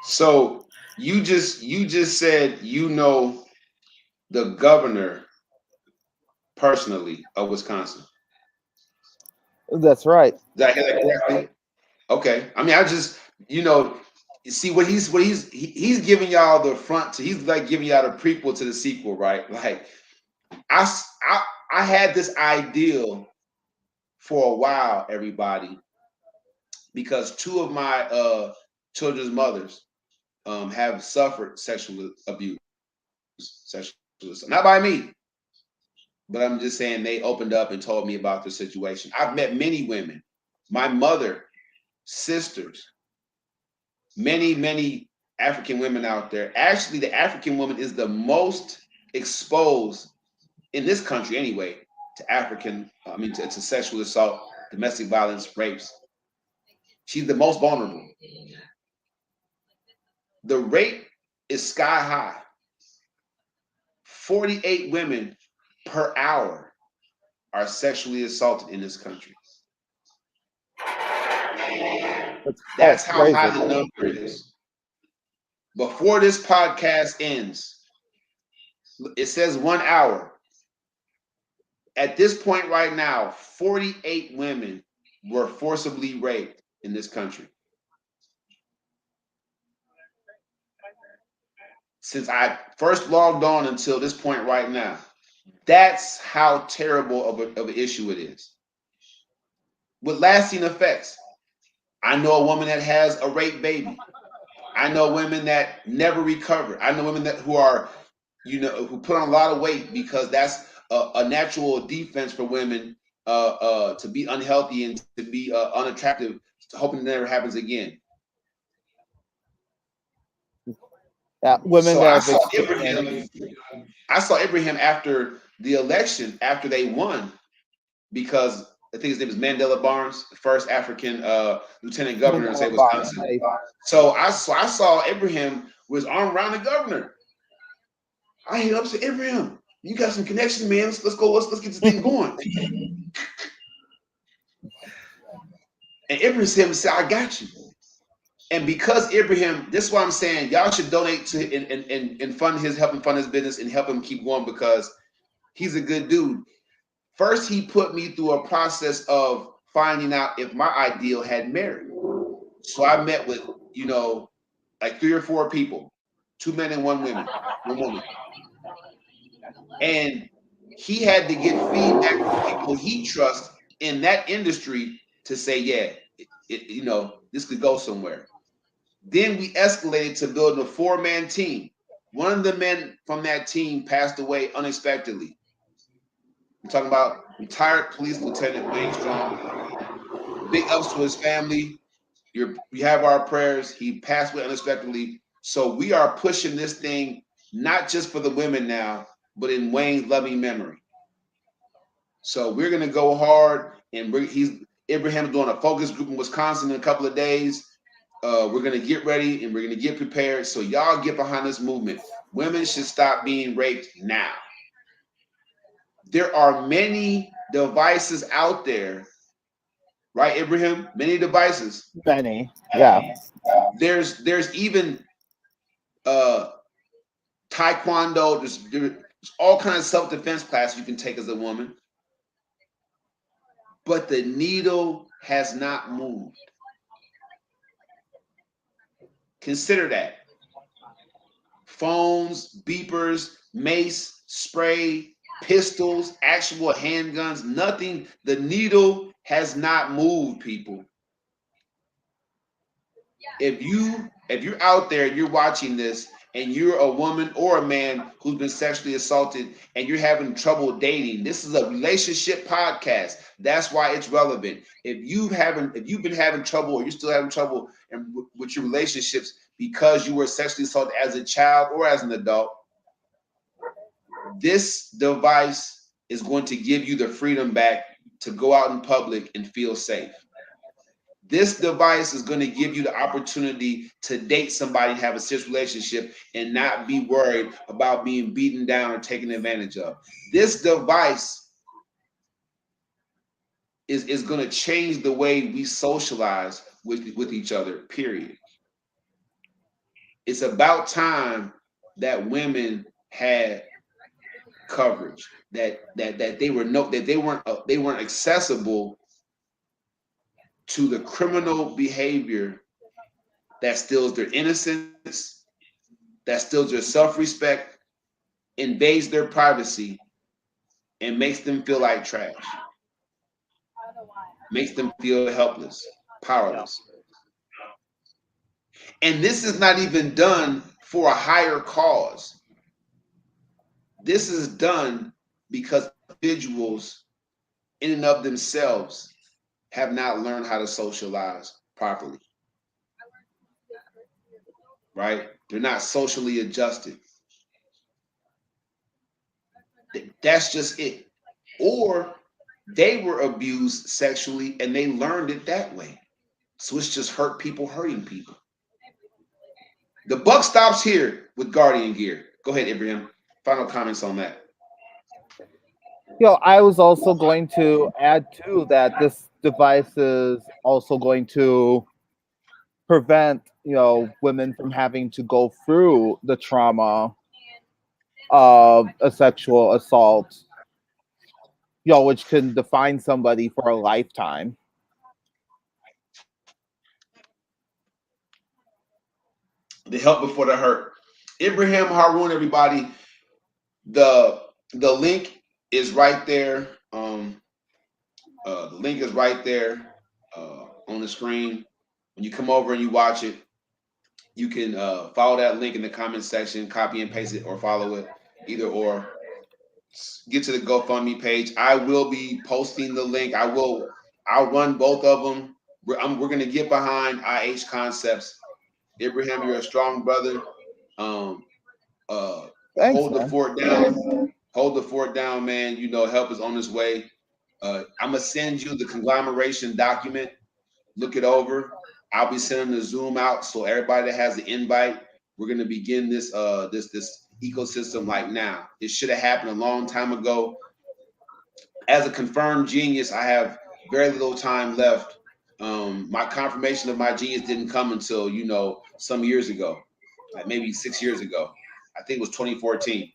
So you just said you know the governor personally of Wisconsin. That's right. Did I hear that correctly? Okay. I mean, I just you see he's giving y'all the front to he's like giving y'all the prequel to the sequel, right? Like I s- I had this ideal for a while, everybody, because two of my children's mothers have suffered sexual abuse, sexual assault. Not by me, but I'm just saying they opened up and told me about the situation. I've met many women, my mother, sisters, many African women out there. Actually, the African woman is the most exposed in this country anyway to to sexual assault, domestic violence, rapes. She's the most vulnerable. The rate is sky high. 48 women per hour are sexually assaulted in this country. That's That's how crazy. high the number is. Before this podcast ends, it says 1 hour. At this point right now, 48 women were forcibly raped in this country. Since I first logged on until this point right now. That's how terrible of an issue it is. With lasting effects. I know a woman that has a rape baby. I know women that never recover. I know women that who are, who put on a lot of weight because that's a natural defense for women to be unhealthy and to be unattractive, hoping it never happens again. Yeah, women So that I have saw experienced. Abraham. I saw Abraham after the election, after they won, because I think his name is Mandela Barnes, the first African lieutenant governor in say Wisconsin. So I saw Abraham with his arm around the governor. I hit up to Abraham. You got some connections, man. Let's go. Let's get this thing going. And Abraham said, "I got you." And because Abraham, this is why I'm saying y'all should donate to and fund his help him fund his business and help him keep going because he's a good dude. First, he put me through a process of finding out if my ideal had merit. So I met with, like 3 or 4 people, 2 men and 1 woman. And he had to get feedback from people he trusts in that industry to say, yeah, this could go somewhere. Then we escalated to building a 4-man team. One of the men from that team passed away unexpectedly. I'm talking about retired police lieutenant Wayne Strong. Big ups to his family. We have our prayers. He passed away unexpectedly. So we are pushing this thing not just for the women now, but in Wayne's loving memory. So we're gonna go hard, and Abraham's doing a focus group in Wisconsin in a couple of days. We're gonna get ready and we're gonna get prepared. So y'all get behind this movement. Women should stop being raped now. There are many devices out there, right, Abraham? Many devices. Many, yeah. There's even uh taekwondo. There's all kinds of self-defense classes you can take as a woman, but the needle has not moved. Consider that. Phones, beepers, mace, spray, pistols, actual handguns, nothing. The needle has not moved, people. If you're out there, you're watching this, and you're a woman or a man who's been sexually assaulted and you're having trouble dating, this is a relationship podcast. That's why it's relevant. If you've been having trouble or you're still having trouble with your relationships because you were sexually assaulted as a child or as an adult, this device is going to give you the freedom back to go out in public and feel safe. This device is going to give you the opportunity to date somebody and have a serious relationship and not be worried about being beaten down or taken advantage of. This device is going to change the way we socialize with each other, period. It's about time that women had coverage, that they weren't accessible to the criminal behavior that steals their innocence, that steals their self-respect, invades their privacy, and makes them feel like trash, makes them feel helpless, powerless. And this is not even done for a higher cause. This is done because individuals in and of themselves have not learned how to socialize properly, right? They're not socially adjusted. That's just it. Or they were abused sexually and they learned it that way. So it's just hurt people hurting people. The buck stops here with Guardian Gear. Go ahead, Ibrahim. Final comments on that. I was also going to add too that this device is also going to prevent, women from having to go through the trauma of a sexual assault, which can define somebody for a lifetime. The help before the hurt. Ibrahim Haroon, everybody. The the link is right there. The link is right there on the screen. When you come over and you watch it, you can follow that link in the comment section, copy and paste it, or follow it, either or. Get to the GoFundMe page. I will be posting the link. I'll run both of them. We're gonna get behind IH Concepts. Abraham, you're a strong brother. Um, Thanks, hold the man. fort down. Hold the fort down, man. Help is on its way. I'm gonna send you the conglomeration document. Look it over. I'll be sending the Zoom out so everybody that has the invite, we're gonna begin this ecosystem like now. It should have happened a long time ago. As a confirmed genius, I have very little time left. My confirmation of my genius didn't come until some years ago, like maybe 6 years ago. I think it was 2014.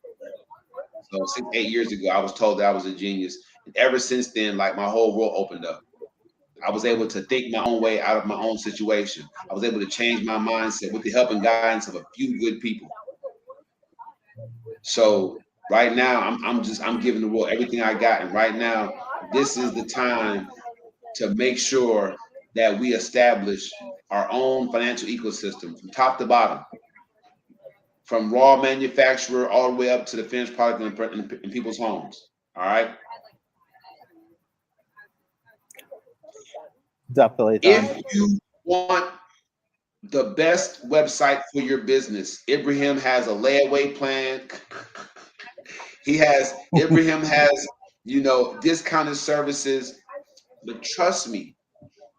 So 6, 8 years ago, I was told that I was a genius, and ever since then, like my whole world opened up. I was able to think my own way out of my own situation. I was able to change my mindset with the help and guidance of a few good people. So right now, I'm giving the world everything I got, and right now, this is the time to make sure that we establish our own financial ecosystem from top to bottom, from raw manufacturer all the way up to the finished product in people's homes. All right. Definitely, Tom. If you want the best website for your business, Ibrahim has a layaway plan. Ibrahim has, discounted services. But trust me,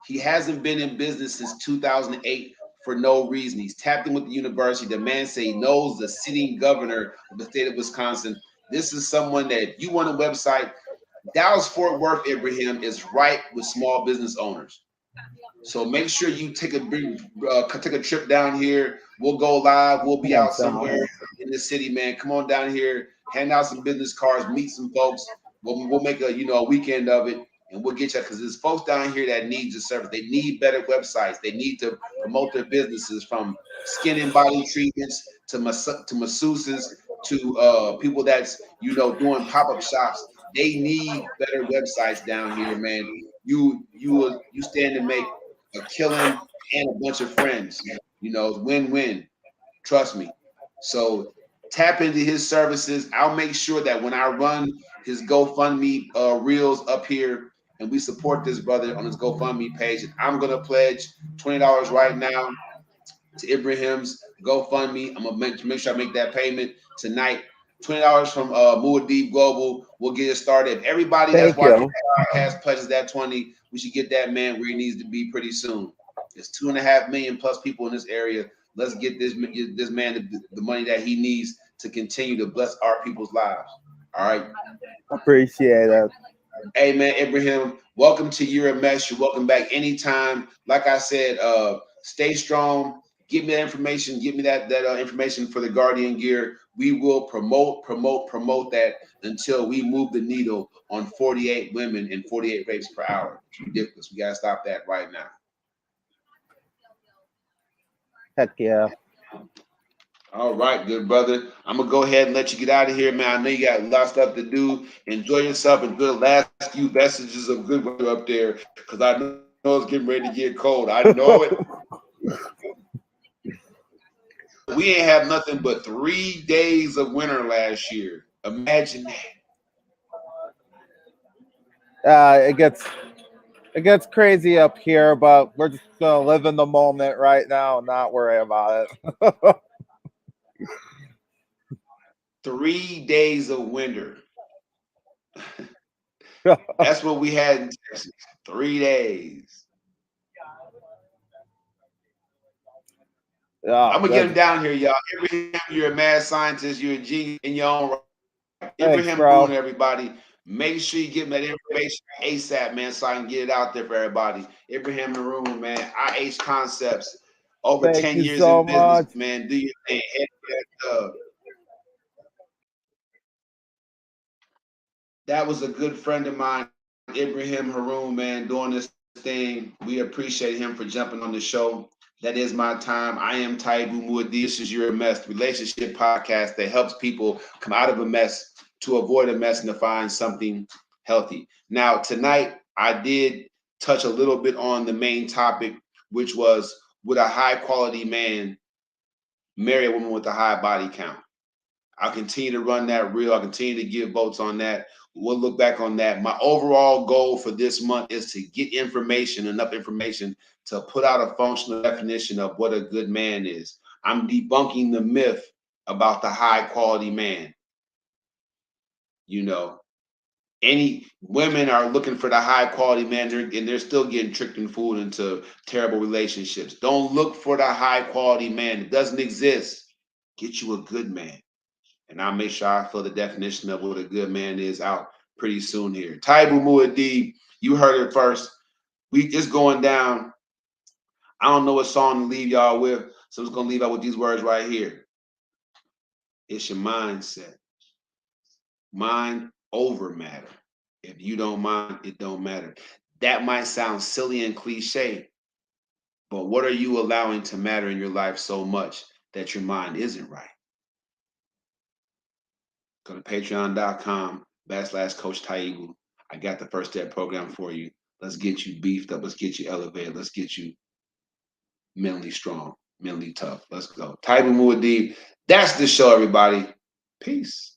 he hasn't been in business since 2008 for no reason. He's tapped in with the university. The man say he knows the sitting governor of the state of Wisconsin. This is someone that if you want a website, Dallas Fort Worth, Ibrahim, is right with small business owners. So make sure you take a trip down here. We'll go live. We'll be out somewhere in the city, man. Come on down here, hand out some business cards, meet some folks. We'll make a weekend of it, and we'll get you because there's folks down here that need the service. They need better websites. They need to promote their businesses, from skin and body treatments to masseuses to people that's doing pop up shops. They need better websites down here, man. You stand to make a killing and a bunch of friends. It's win-win. Trust me. So tap into his services. I'll make sure that when I run his GoFundMe reels up here and we support this brother on his GoFundMe page, and I'm gonna pledge $20 right now to Ibrahim's GoFundMe. I'm gonna make sure I make that payment tonight. $20 from Muad'Dib Global. We'll get it started. If everybody that's Thank watching you. the podcast pledges that 20, we should get that man where he needs to be pretty soon. There's 2.5 million plus people in this area. Let's get this man the money that he needs to continue to bless our people's lives. All right. Appreciate it. Hey man, Ibrahim, welcome to You're a Mess. You're welcome back anytime. Like I said, stay strong. Give me that information. Give me that information for the Guardian gear. We will promote that until we move the needle on 48 women and 48 rapes per hour. It's ridiculous. We gotta stop that right now. Heck yeah. All right, good brother. I'm gonna go ahead and let you get out of here, man. I know you got a lot of stuff to do. Enjoy yourself and good last few vestiges of good weather up there, because I know it's getting ready to get cold. I know it. We ain't have nothing but 3 days of winter last year. Imagine that. It gets crazy up here, but we're just gonna live in the moment right now and not worry about it. 3 days of winter. That's what we had in Texas. 3 days. Yeah, I'm gonna get him down here, y'all. Abraham, you're a mad scientist. You're a genius in your own right. thanks, Abraham Haroon, bro. everybody. Make sure you give me that information ASAP, man, so I can get it out there for everybody. Ibrahim Haroon, man, IH Concepts, over Thank 10 you years so in business, much. man. Do your thing. Head that, that was a good friend of mine, Ibrahim Haroon, man, doing this thing. We appreciate him for jumping on the show. That is my time. I am Taibu Muaddi. This is Your Mess, relationship podcast that helps people come out of a mess, to avoid a mess, and to find something healthy. Now, tonight, I did touch a little bit on the main topic, which was, would a high quality man marry a woman with a high body count? I'll continue to run that reel. I'll continue to give votes on that. We'll look back on that. My overall goal for this month is to get information, enough information to put out a functional definition of what a good man is. I'm debunking the myth about the high quality man. You know, any women are looking for the high quality man, and they're still getting tricked and fooled into terrible relationships. Don't look for the high quality man. It doesn't exist. Get you a good man. And I'll make sure I fill the definition of what a good man is out pretty soon here. Taibu Muad'Dib, you heard it first. We just going down. I don't know what song to leave y'all with, so I'm just gonna leave out with these words right here. It's your mindset. Mind over matter. If you don't mind, it don't matter. That might sound silly and cliche, but what are you allowing to matter in your life so much that your mind isn't right? Go to patreon.com/Coach Taibu. I got the first step program for you. Let's get you beefed up. Let's get you elevated. Let's get you mentally strong, mentally tough. Let's go. Taibu Muad'Dib. That's the show, everybody. Peace.